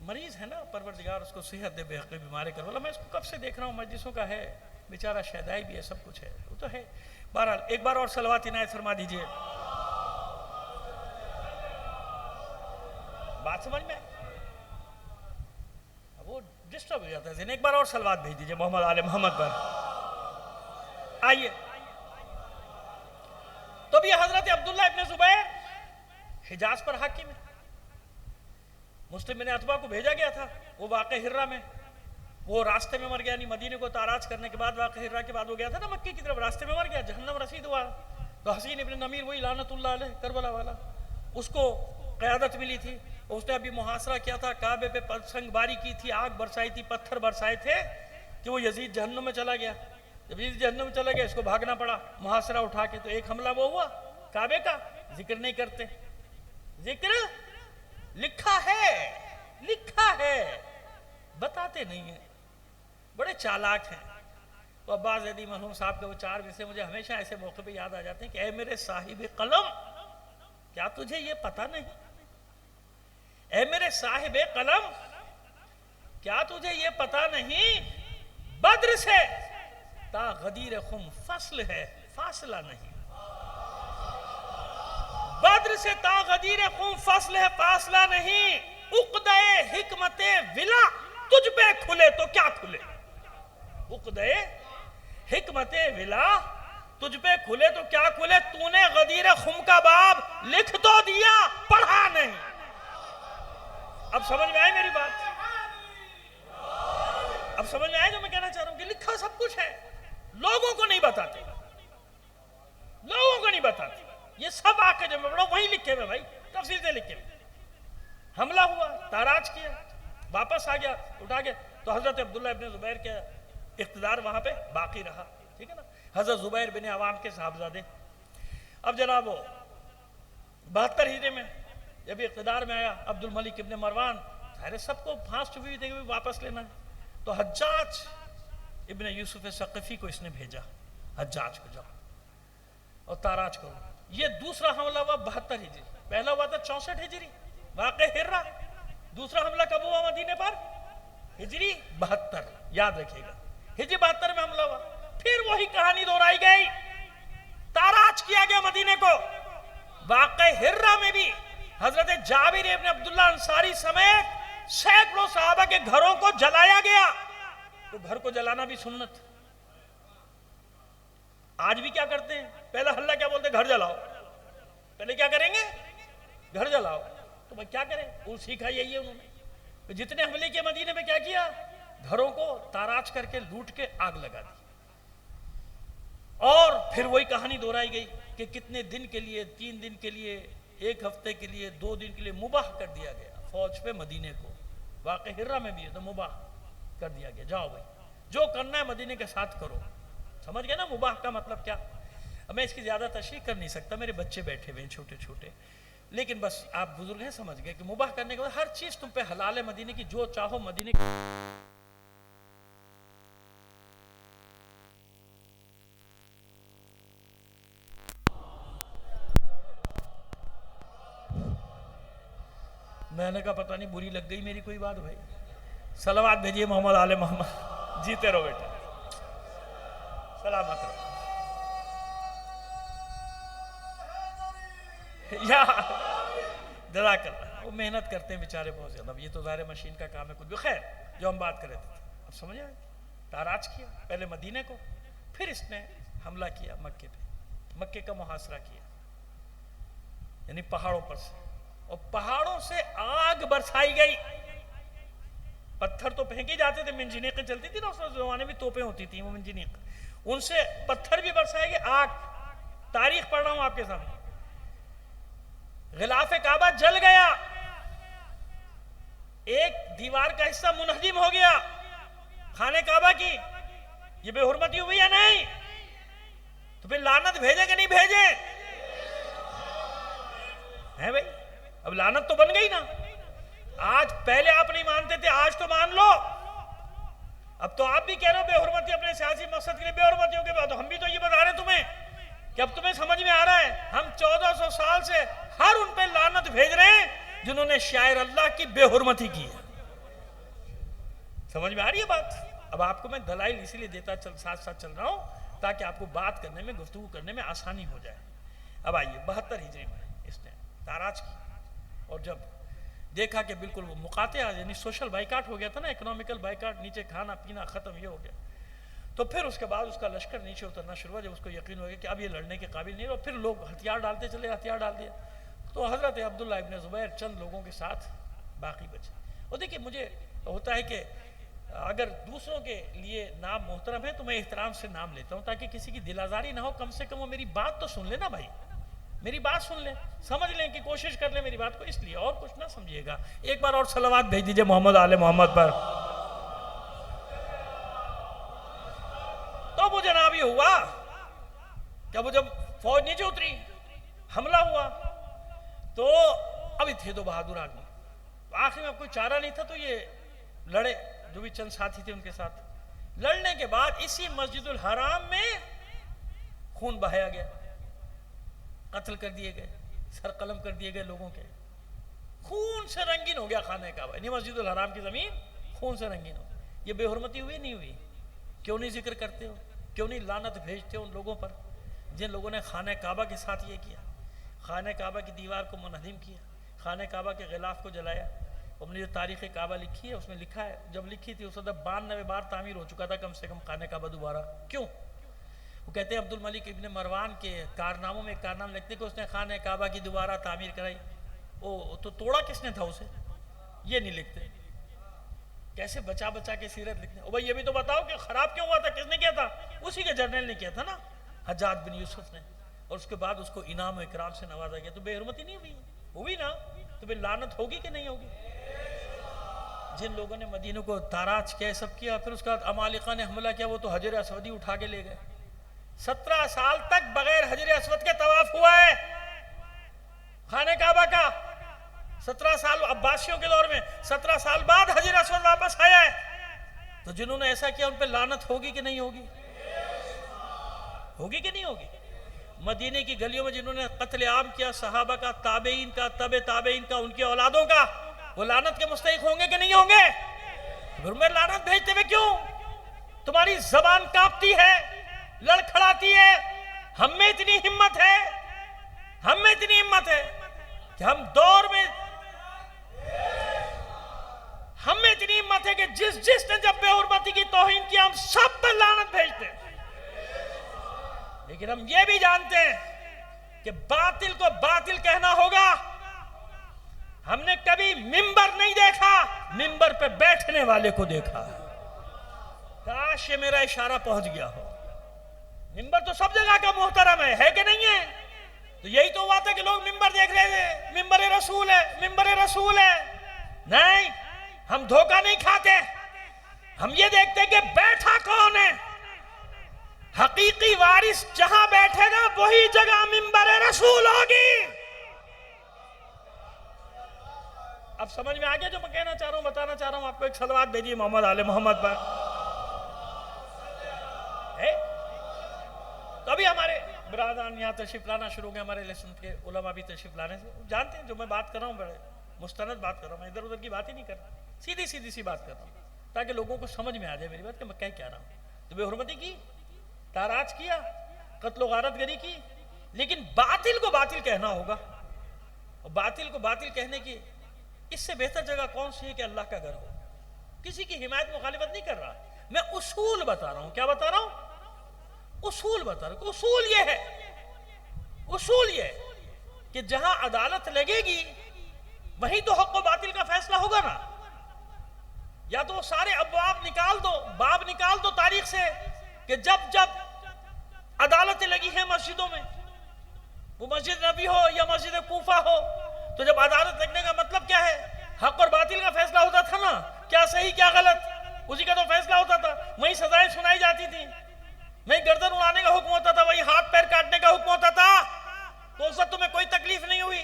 مریض ہے نا, پروردگار اس کو صحت دے, بے حقی بیماری کر. میں اس کو کب سے دیکھ رہا ہوں, مجلسوں کا ہے بیچارہ, شہدائی بھی ہے, سب کچھ ہے, وہ تو ہے. بہرحال ایک بار اور صلوات عنایت فرما دیجئے. بات سمجھ میں وہ ڈسٹرب ہو جاتا ہے. ایک بار اور صلوات بھیج دیجئے محمد آل محمد پر. آئیے. تو بھی حضرت عبداللہ ابن زبیر حجاز پر حاکم ہے. مسلم بن عتبہ کو بھیجا گیا تھا, وہ واقع ہرہ میں, وہ راستے میں مر گیا, یعنی مدینے کو تاراج کرنے کے بعد, واقع ہرہ کے بعد وہ گیا تھا نا مکے کی طرف, راستے میں مر گیا, جہنم رسید ہوا. تو حسین ابن نمیر, وہی لعنت اللہ علیہ کربلا والا, اس کو قیادت ملی تھی. اس نے ابھی محاصرہ کیا تھا, کعبے پہ پتنگ باری کی تھی, آگ برسائی تھی, پتھر برسائے تھے, کہ وہ یزید جہنم میں چلا گیا. جب یزید جہنم میں چلا گیا, اس کو بھاگنا پڑا محاصرہ اٹھا کے. تو ایک حملہ وہ ہوا کعبے کا, ذکر نہیں کرتے, ذکر لکھا ہے بتاتے نہیں ہیں, بڑے چالاک ہیں. تو عباس زیدی مرحوم صاحب کے وہ 4 قصے مجھے ہمیشہ ایسے موقع پہ یاد آ جاتے ہیں کہ اے میرے صاحب قلم, کیا تجھے یہ پتہ نہیں, اے میرے صاحب قلم کیا تجھے یہ پتہ نہیں, بدر سے تا غدیر خم فصل ہے, فاصلہ نہیں. بدر سے تا غدیر خم فصل ہے, فاصلہ نہیں. عقدہ حکمت ولا تجھ پہ کھلے تو کیا کھلے, عقدہ حکمت ولا تجھ پہ کھلے تو کیا کھلے. تو نے غدیر خم کا باب لکھ تو دیا, پڑھا نہیں. اب سمجھ میں آئی میری بات, اب سمجھ میں آئی جو میں کہنا چاہ رہا ہوں, کہ لکھا سب کچھ ہے, لوگوں کو نہیں بتاتے, لوگوں کو نہیں بتاتے. یہ سب آکے جو میں پڑھا وہیں لکھے ہوئے بھائی, تفصیل سے لکھے ہوئے. حملہ ہوا, تاراج کیا, واپس آ گیا, اٹھا گیا. تو حضرت عبداللہ ابن زبیر کے اقتدار وہاں پہ باقی رہا, ٹھیک ہے نا. حضرت زبیر بن عوام کے صاحبزادے. اب جناب 72 ہجری میں جب اقتدار میں آیا عبد الملک ابن مروان, ظاہر سب کو پھانس چکی ہوئی تھی کہ واپس لینا ہے. تو حجاج ابن یوسف ثقفی کو اس نے بھیجا, حجاج کو جاؤ اور تاراج کرو. یہ دوسرا حملہ ہوا 72 ہجری, پہلا ہوا تھا 64 ہجری واقع ہرہ. دوسرا حملہ کب ہوا مدینے پر, ہجری 72, یاد رکھیے گا, ہجری 72 میں حملہ ہوا. پھر وہی کہانی دہرائی گئی, تاراج کیا گیا مدینے کو. واقع ہرہ میں بھی حضرت جابر ابن عبداللہ انصاری سمیت سینکڑوں صحابہ کے گھروں کو جلایا گیا. تو گھر کو جلانا بھی سنت. آج بھی کیا کرتے ہیں, پہلا حملہ کیا بولتے ہیں, گھر جلاؤ. پہلے کیا کریں گے, گھر جلاؤ. تو بھائی کیا کریں, وہ سیکھا یہی ہے انہوں نے. جتنے حملے کیے مدینے میں کیا کیا, گھروں کو تاراج کر کے لوٹ کے آگ لگا دی. اور پھر وہی کہانی دہرائی گئی کہ کتنے دن کے لیے, 3 دن کے لیے, 1 ہفتے کے لیے, 2 دن کے لیے مباح کر دیا گیا فوج پہ مدینے کو. واقع ہرہ میں بھی ہے تو مباح کر دیا گیا, جاؤ بھائی جو کرنا ہے مدینے کے ساتھ کرو. سمجھ گئے نا مباح کا مطلب کیا. اب میں اس کی زیادہ تشریح کر نہیں سکتا, میرے بچے بیٹھے ہوئے ہیں چھوٹے چھوٹے, لیکن بس آپ بزرگ ہیں سمجھ گئے کہ مباح کرنے کے بعد ہر چیز تم پہ حلال ہے مدینے کی, جو چاہو مدینے کی. میں نے کہا پتہ نہیں بری لگ گئی میری کوئی بات. بھائی صلوات بھیجیے محمد آل محمد. جیتے رہو بیٹا, سلامت رہو. یا جزاک اللہ, وہ محنت کرتے ہیں بیچارے بہت زیادہ. اب یہ تو ظاہر مشین کا کام ہے کچھ بھی. خیر جو ہم بات کر رہے تھے, اب سمجھ آئے, تاراج کیا پہلے مدینے کو, پھر اس نے حملہ کیا مکے پہ, مکے کا محاصرہ کیا, یعنی پہاڑوں پر سے, اور پہاڑوں سے آگ برسائی گئی. پتھر تو پھینکے جاتے تھے, منجنیقیں چلتی تھی نا اس زمانے میں, توپیں ہوتی تھیں وہ منجنیق, ان سے پتھر بھی برسائے گئے. آگ, تاریخ پڑھ رہا ہوں آپ کے سامنے. غلاف کعبہ جل گیا, ایک دیوار کا حصہ منہدم ہو گیا خانہ کعبہ کی. یہ بے حرمتی ہوئی یا نہیں؟ تو پھر لعنت بھیجے کہ نہیں بھیجے ہیں بھائی؟ اب لعنت تو بن گئی نا. آج پہلے آپ نہیں مانتے تھے, آج تو مان لو. اب تو آپ بھی کہہ رہے ہو بے حرمتی اپنے سیاسی مقصد کے لیے, بے حرمتیوں کے بعد ہم بھی تو یہ بتا رہے ہیں تمہیں کہ اب تمہیں سمجھ میں آ رہا ہے ہم 1400 سال سے ہر ان پہ لعنت بھیج نے شاعر اللہ کی بے حرمتی کی ہے. سمجھ میں آ رہی ہے بات؟ اب آپ کو میں دلائل اسی لیے دیتا ساتھ ساتھ چل رہا ہوں تاکہ آپ کو بات کرنے میں، گفتگو کرنے میں آسانی ہو جائے. اب آئیے 72 ہجری میں اس نے تاراج کی، اور جب دیکھا کہ بالکل وہ مقاطعہ یعنی سوشل بائیکاٹ ہو گیا تھا نا، اکنومیکل بائیکاٹ، نیچے کھانا پینا ختم، یہ ہو گیا، تو پھر اس کے بعد اس کا لشکر نیچے اترنا شروع ہوا. جب اس کو یقین ہو گیا کہ اب یہ لڑنے کے قابل نہیں، اور پھر لوگ ہتھیار ڈالتے چلے، ہتھیار ڈال دیا، تو حضرت عبداللہ ابن زبیر چند لوگوں کے ساتھ باقی بچے. اور دیکھیے مجھے ہوتا ہے کہ اگر دوسروں کے لیے نام محترم ہے تو میں احترام سے نام لیتا ہوں تاکہ کسی کی دل آزاری نہ ہو. کم سے کم وہ میری بات تو سن لے نا بھائی، میری بات سن لیں، سمجھ لیں کہ کوشش کر لیں میری بات کو، اس لیے اور کچھ نہ سمجھیے گا. ایک بار اور صلوات بھیج دیجئے محمد آل محمد پر. تو وہ جناب یہ ہوا کہ وہ جب فوج نیچے اتری، حملہ ہوا، تو ابھی تھے دو بہادر آدمی، تو آخر میں اب کوئی چارہ نہیں تھا تو یہ لڑے، جو بھی چند ساتھی تھے ان کے ساتھ. لڑنے کے بعد اسی مسجد الحرام میں خون بہایا گیا، قتل کر دیے گئے، سر قلم کر دیے گئے لوگوں کے. خون سے رنگین ہو گیا خانہ کعبہ، یعنی مسجد الحرام کی زمین خون سے رنگین ہو. یہ بے حرمتی ہوئی نہیں ہوئی؟ کیوں نہیں ذکر کرتے ہو؟ کیوں نہیں لعنت بھیجتے ہو ان لوگوں پر جن لوگوں نے خانہ کعبہ کے ساتھ یہ کیا، خانہ کعبہ کی دیوار کو منہدم کیا، خانہ کعبہ کے غلاف کو جلایا؟ ہم نے جو تاریخ کعبہ لکھی ہے اس میں لکھا ہے جب لکھی تھی اس وقت 92 بار تعمیر ہو چکا تھا کم سے کم خانہ کعبہ دوبارہ. کیوں؟ وہ کہتے ہیں عبد الملک ابن مروان کے کارناموں میں ایک کارنامہ لکھتے کہ اس نے خانہ کعبہ کی دوبارہ تعمیر کرائی. تو توڑا کس نے تھا اسے؟ یہ نہیں لکھتے. کیسے بچا بچا کے سیرت لکھتے ہیں. بھائی یہ بھی تو بتاؤ کہ خراب کیوں ہوا تھا، کس نے کیا تھا؟ اسی کے جرنیل نے کیا تھا نا، حجاج بن یوسف نے، اور اس کے بعد اس کو انعام و اکرام سے نوازا گیا. تو بے حرمتی نہیں ہوئی؟ ہوئی نا. تو پھر لعنت ہوگی کہ نہیں ہوگی؟ جن لوگوں نے مدینہ کو تاراج کیا، سب کیا، پھر اس کے بعد عمالقہ نے حملہ کیا، وہ تو حجر اسودی اٹھا کے لے گئے. 17 سال تک بغیر حجر اسود کے طواف ہوا ہے خانہ کعبہ کا. 17 سال عباسیوں کے دور میں، 17 سال بعد حجر اسود واپس آیا ہے. تو جنہوں نے ایسا کیا ان پہ لعنت ہوگی کہ نہیں ہوگی؟ ہوگی کہ نہیں ہوگی؟ مدینے کی گلیوں میں جنہوں نے قتل عام کیا صحابہ کا، تابعین کا، تبع تابعین کا، ان کی اولادوں کا، وہ لعنت کے مستحق ہوں گے کہ نہیں ہوں گے؟ پھر میں لعنت بھیجتے ہوئے کیوں؟ تمہاری زبان کانپتی ہے، لڑکھڑاتی ہے. ہم میں اتنی ہمت ہے، ہم میں اتنی ہمت ہے کہ ہم دور میں، ہم میں اتنی ہمت ہے کہ جس نے جب بے حرمتی کی توہین کیا ہم سب پر لعنت بھیجتے ہیں. لیکن ہم یہ بھی جانتے ہیں کہ باطل کو باطل کہنا ہوگا. ہم نے کبھی منبر نہیں دیکھا، منبر پہ بیٹھنے والے کو دیکھا. کاش یہ میرا اشارہ پہنچ گیا ہو. منبر تو سب جگہ کا محترم ہے کہ نہیں ہے؟ تو یہی تو ہوا تھا کہ لوگ منبر دیکھ رہے تھے، منبر رسول ہے، منبر رسول ہے. نہیں، ہم دھوکہ نہیں کھاتے. ہم یہ دیکھتے کہ بیٹھا کون ہے. حقیقی وارث جہاں بیٹھے گا وہی جگہ منبر رسول ہوگی. اب سمجھ میں آگیا جو میں کہنا چاہ رہا ہوں، بتانا چاہ رہا ہوں آپ کو. ایک صلوات بھیجیے محمد آل محمد پر. تو ابھی ہمارے برادران یہاں تشریف لانا شروع ہو گئے، ہمارے لیسن کے علماء بھی تشریف لانے سے جانتے ہیں جو میں بات کر رہا ہوں بڑے مستند بات کر رہا ہوں. میں ادھر ادھر کی بات ہی نہیں کر رہا، سیدھی سیدھی سی بات کر رہا ہوں تاکہ لوگوں کو سمجھ میں آ جائے میری بات کہ میں کیا رہا ہوں. تو بے حرمتی کی، تاراج کیا، قتل و غارت گری کی، لیکن باطل کو باطل کہنا ہوگا. اور باطل کو باطل کہنے کی اس سے بہتر جگہ کون سی ہے کہ اللہ کا گھر ہو. کسی کی حمایت مخالفت نہیں کر رہا، میں اصول بتا رہا ہوں. کیا بتا رہا ہوں؟ اصول بتا رہا ہوں. اصول یہ ہے، اصول یہ ہے کہ جہاں عدالت لگے گی وہیں تو حق و باطل کا فیصلہ ہوگا نا. یا تو وہ سارے ابواب نکال دو، باب نکال دو تاریخ سے کہ جب جب عدالتیں لگی ہیں مسجدوں میں، وہ مسجد نبی ہو یا مسجد کوفہ ہو، تو جب عدالت لگنے کا مطلب کیا ہے؟ حق اور باطل کا فیصلہ ہوتا تھا نا، کیا صحیح کیا غلط، اسی کا تو فیصلہ ہوتا تھا. وہیں سزائیں سنائی جاتی تھی، وہیں گردن اڑانے کا حکم ہوتا تھا، وہیں ہاتھ پیر کاٹنے کا حکم ہوتا تھا. تو اس وقت تمہیں کوئی تکلیف نہیں ہوئی.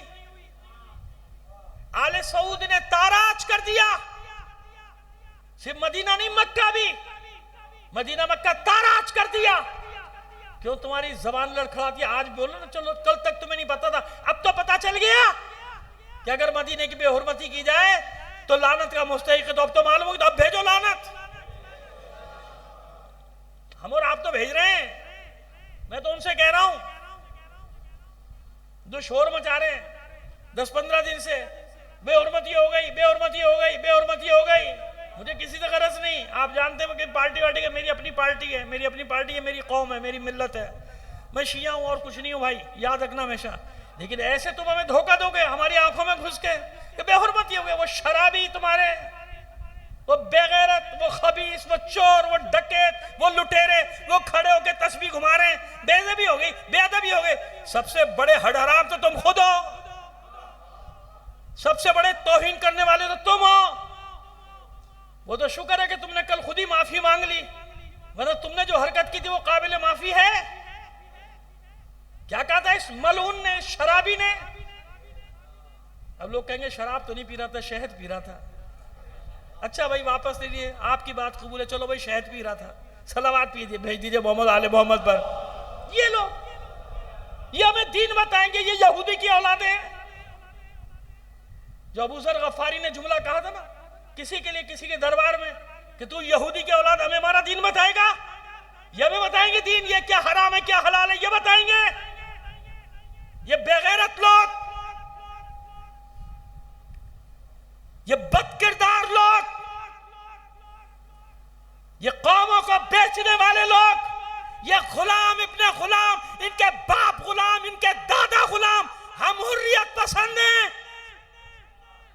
آل سعود نے تاراج کر دیا، صرف مدینہ نہیں مکہ بھی، مدینہ مکہ تاراج کر دیا. کیوں؟ تمہاری زبان لڑکھڑاتی ہے. آج بولو نا چلو، کل تک تمہیں نہیں پتا تھا، اب تو پتا چل گیا. کہ اگر مدینے کی بے حرمتی کی جائے تو لعنت کا مستحق ہے، تو اب تو معلوم ہو کہ اب بھیجو لعنت. ہم اور آپ تو بھیج رہے ہیں. میں تو ان سے کہہ رہا ہوں جو شور مچا رہے ہیں 10-15 دن سے، بے حرمتی ہو گئی، بے حرمتی ہو گئی، بے حرمتی ہو گئی. مجھے کسی سے غرض نہیں. آپ جانتے ہیں کہ پارٹی واٹی کا، میری اپنی پارٹی ہے، میری اپنی پارٹی ہے، میری قوم ہے، میری ملت ہے. میں شیعہ ہوں اور کچھ نہیں ہوں بھائی، یاد رکھنا ہمیشہ. لیکن ایسے تم ہمیں دھوکہ دو گے ہماری آنکھوں میں گھس کے کہ بے حرمتی ہو گئے. وہ شرابی تمہارے، وہ بے غیرت، وہ خبیث، وہ چور، وہ ڈکیت، وہ لٹیرے، وہ کھڑے ہو کے تسبیح گھما رہے ہیں. بے ادبی ہو گئی، بے ادبی ہو گئی. سب سے بڑے ہڈ حرام تو تم خود ہو، سب سے بڑے توہین کرنے والے تو تم ہو. وہ تو شکر ہے کہ تم نے کل خود ہی معافی مانگ لی، ورنہ تم نے جو حرکت کی تھی وہ قابل معافی ہے. کیا کہا تھا اس ملعون نے، اس شرابی نے؟ اب لوگ کہیں گے شراب تو نہیں پی رہا تھا، شہد پی رہا تھا. اچھا بھائی واپس لے لیے، آپ کی بات قبول ہے. چلو بھائی شہد پی رہا تھا، صلوات پی دیے، بھیج دیجئے محمد آل محمد پر. یہ لوگ یہ ہمیں دین بتائیں گے، یہ یہودی کی اولادیں ہیں. جو ابو ذر غفاری نے جملہ کہا تھا نا کسی کے لیے، کسی کے دربار میں، کہ تو یہودی کی اولاد ہمیں ہمارا دین بتائے گا، یہ ہمیں بتائیں گے دین، یہ کیا حرام ہے کیا حلال ہے یہ بتائیں گے. یہ بے غیرت لوگ، یہ بد کردار لوگ، یہ قوموں کو بیچنے والے لوگ، یہ غلام ابن غلام، ان کے باپ غلام، ان کے دادا غلام. ہم حریت پسند ہیں.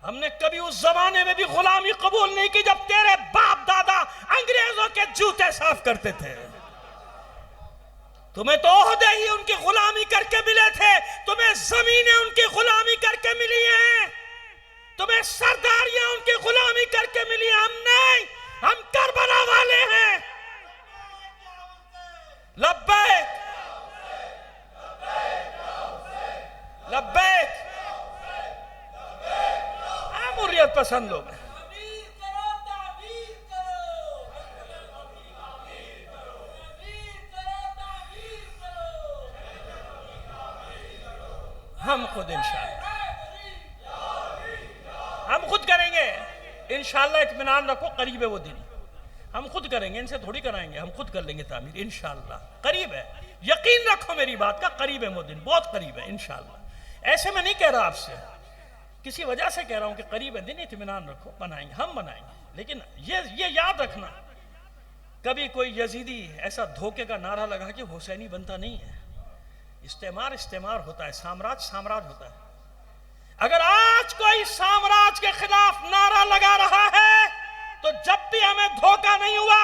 ہم نے کبھی اس زمانے میں بھی غلامی قبول نہیں کی جب تیرے باپ دادا انگریزوں کے جوتے صاف کرتے تھے. تمہیں تو عہدے ہی ان کی غلامی کر کے ملے تھے، تمہیں زمینیں ان کی غلامی کر کے ملی ہیں، تمہیں سرداریاں ان کی غلامی کر کے ملی ہیں. ہم نہیں، ہم کربلا والے ہیں. لبیک لبیک. ہم حریت پسند لوگ ہیں. ہم خود انشاءاللہ ہم خود کریں گے انشاءاللہ. اطمینان رکھو، قریب ہے وہ دن. ہم خود کریں گے، ان سے تھوڑی کرائیں گے. ہم خود کر لیں گے تعمیر انشاءاللہ. قریب ہے، یقین رکھو میری بات کا، قریب ہے وہ دن، بہت قریب ہے انشاءاللہ. ایسے میں نہیں کہہ رہا آپ سے، کسی وجہ سے کہہ رہا ہوں کہ قریب ہے دن. اطمینان رکھو، بنائیں گے، ہم بنائیں گے. لیکن یہ یاد رکھنا، کبھی کوئی یزیدی ایسا دھوکے کا نعرہ لگا کہ حسینی بنتا نہیں ہے. استعمار ہوتا ہے، سامراج ہوتا ہے. اگر آج کوئی سامراج کے خلاف نعرہ لگا رہا ہے تو جب بھی ہمیں دھوکہ نہیں ہوا،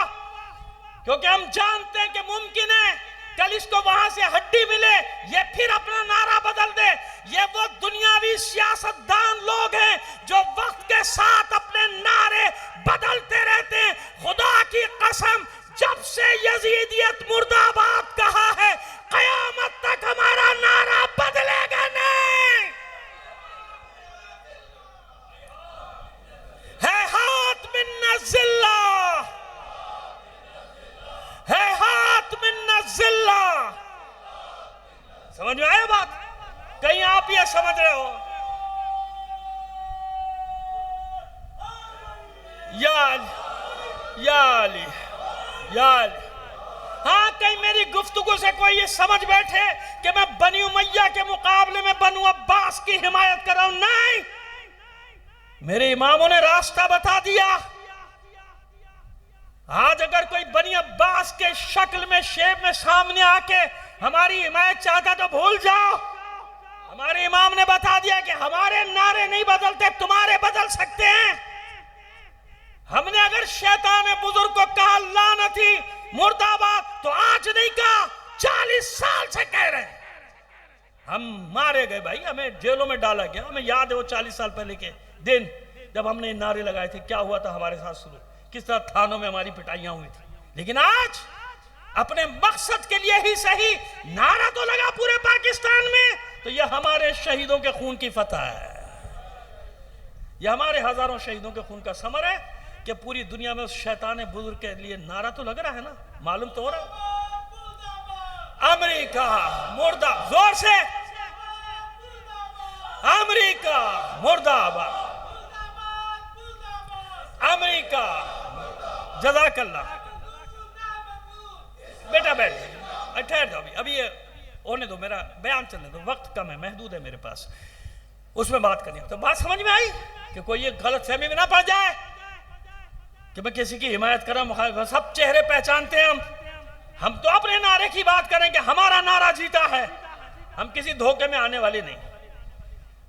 کیونکہ ہم جانتے ہیں کہ ممکن ہے کل اس کو وہاں سے ہڈی ملے، یہ پھر اپنا نعرہ بدل دے. یہ وہ دنیاوی سیاستدان لوگ ہیں جو وقت کے ساتھ اپنے نعرے بدلتے رہتے ہیں. خدا کی قسم، جب سے یزیدیت مرد آباد کہا ہے، قیامت تک ہمارا نعرہ بدلے گا نہیں. ہے ہاتھ من الذلہ، ہے ہاتھ من الذلہ. سمجھ میں آئے بات؟ کہیں آپ یہ سمجھ رہے ہو یا علی یا علی یا علی. ہاں کہیں میری گفتگو سے کوئی یہ سمجھ بیٹھے کہ میں بنی امیہ کے مقابلے میں بنو عباس کی حمایت کر رہا ہوں. نہیں، میرے اماموں نے راستہ بتا دیا. آج اگر کوئی بنی عباس کے شکل میں شیپ میں سامنے آ کے ہماری حمایت چاہتا تو بھول جاؤ. ہمارے امام نے بتا دیا کہ ہمارے نعرے نہیں بدلتے، تمہارے بدل سکتے ہیں. ہم نے اگر شیطان بزرگ کو کہا لعنتی مرد آباد تو آج نہیں کہا، 40 سال سے کہہ رہے ہیں. ہم مارے گئے بھائی، ہمیں جیلوں میں ڈالا گیا. ہمیں یاد ہے وہ 40 سال پہلے کے دن جب ہم نے نعرے لگائے تھے، کیا ہوا تھا ہمارے ساتھ شروع، کس طرح تھانوں میں ہماری پٹائیاں ہوئی تھی. لیکن آج اپنے مقصد کے لیے ہی صحیح نعرہ تو لگا پورے پاکستان میں، تو یہ ہمارے شہیدوں کے خون کی فتح ہے. یہ ہمارے ہزاروں شہیدوں کے خون کا ثمر ہے کہ پوری دنیا میں اس شیطان بزرگ کے لیے نعرہ تو لگ رہا ہے نا. معلوم تو ہو رہا ہے امریکہ مردہ، زور سے امریکہ مردہ آباد، امریکہ جزاک اللہ۔ بیٹا بیٹھ، ٹھہر جاؤ ابھی یہ ہونے دو، میرا بیان چلنے دو، وقت کم ہے، محدود ہے میرے پاس، اس میں بات کرنی ہے۔ تو بات سمجھ میں آئی کہ کوئی یہ غلط فہمی میں نہ پڑ جائے کہ میں کسی کی حمایت کر رہا ہوں، مخالف، سب چہرے پہچانتے ہیں ہم تو اپنے نعرے کی بات کریں کہ ہمارا نعرہ جیتا ہے، ہم کسی دھوکے میں آنے والے نہیں۔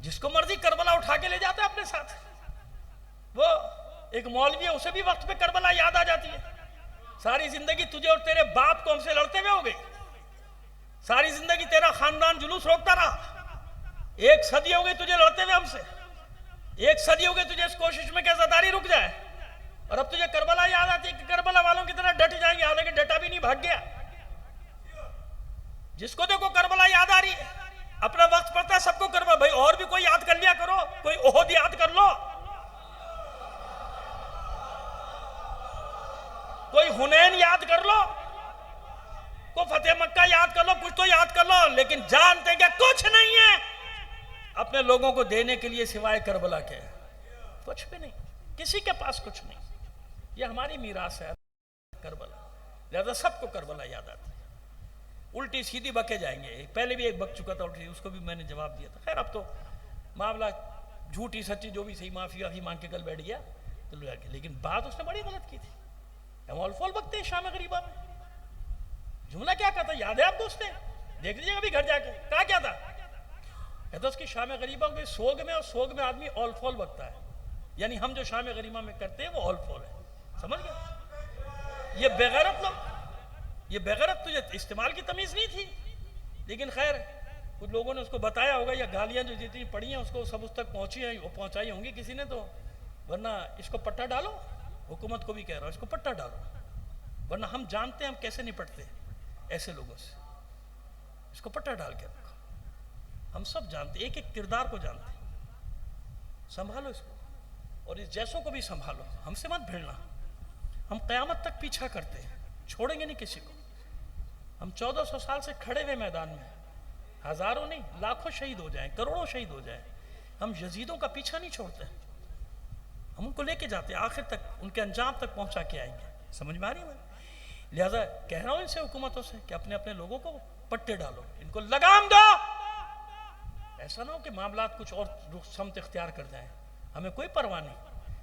جس کو مرضی کربلا اٹھا کے لے جاتا ہے اپنے ساتھ، وہ ایک مولوی ہے، اسے بھی وقت پہ کربلا یاد آ جاتی ہے۔ ساری زندگی تجھے اور تیرے باپ کو ہم سے لڑتے ہوئے ہو گئی، ساری زندگی تیرا خاندان جلوس روکتا رہا، ایک صدی ہو گئی تجھے لڑتے ہوئے ہم سے، ایک صدی ہو گئی تجھے اس کوشش میں کہ زداری رک جائے، اور اب تجھے کربلا یاد آتی ہے کہ کربلا والوں کی طرح ڈٹ جائیں گے، حالانکہ ڈٹا بھی نہیں، بھاگ گیا۔ جس کو دیکھو کربلا یاد آ رہی ہے، اپنا وقت پڑتا ہے سب کو کربلا، بھائی اور بھی کوئی یاد کر لیا کرو، کوئی احد یاد کر لو، کوئی حنین یاد کر لو، کوئی فتح مکہ یاد کر لو، کچھ تو یاد کر لو، لیکن جانتے کہ کچھ نہیں ہے اپنے لوگوں کو دینے کے لیے سوائے کربلا کے، کچھ بھی نہیں، کسی کے پاس کچھ نہیں۔ یہ ہماری میراث ہے کربلا، لہذا سب کو کربلا یاد آتی ہے۔ الٹی سیدھی بکے جائیں گے، پہلے بھی ایک بک چکا تھا الٹی، اس کو بھی میں نے جواب دیا تھا۔ خیر اب تو معاملہ جھوٹی سچی جو بھی صحیح، معافی وافی مانگ کے کل بیٹھ گیا، لیکن بات اس نے بڑی غلط کی تھی۔ ہم اول فول بکتے ہیں شام غریبہ میں، جملہ کیا کہتا یاد ہے آپ کو؟ اس نے دیکھ لیجیے ابھی گھر جا کے، کہا کیا تھا؟ کہتا اس کی شام غریبہ کے سوگ میں، اور سوگ میں آدمی اول فول بکتا ہے، یعنی ہم جو شام غریبہ میں کرتے ہیں وہ اول فول ہے، سمجھ گیا؟ یہ بغیرت لوگ، یہ بغیرت تجھے استعمال کی تمیز نہیں تھی، لیکن خیر کچھ لوگوں نے اس کو بتایا ہوگا، یا گالیاں جو جتنی پڑی ہیں اس کو سب اس تک پہنچائی ہوں گی کسی نے تو، ورنہ اس کو پٹا ڈالو، حکومت کو بھی کہہ رہا ہوں اس کو پٹا ڈالو، ورنہ ہم جانتے ہیں ہم کیسے نپٹتے ایسے لوگوں سے، اس کو پٹا ڈال کے رکھو، ہم سب جانتے، ایک ایک کردار کو جانتے ہیں، سنبھالو اس کو، اور اس جیسوں کو بھی سنبھالو، ہم سے مت بھیڑنا، ہم قیامت تک پیچھا کرتے ہیں، چھوڑیں گے نہیں کسی کو۔ ہم 1400 سال سے کھڑے ہوئے میدان میں، ہزاروں نہیں لاکھوں شہید ہو جائیں، کروڑوں شہید ہو جائیں، ہم یزیدوں کا پیچھا نہیں چھوڑتے، ہم ان کو لے کے جاتے ہیں آخر تک، ان کے انجام تک پہنچا کے آئیں گے، سمجھ میں آ رہی ہے؟ لہذا کہہ رہا ہوں ان سے، حکومتوں سے، کہ اپنے اپنے لوگوں کو پٹے ڈالو، ان کو لگام دو، ایسا نہ ہو کہ معاملات کچھ اور سمت اختیار کر جائیں۔ ہمیں کوئی پرواہ نہیں،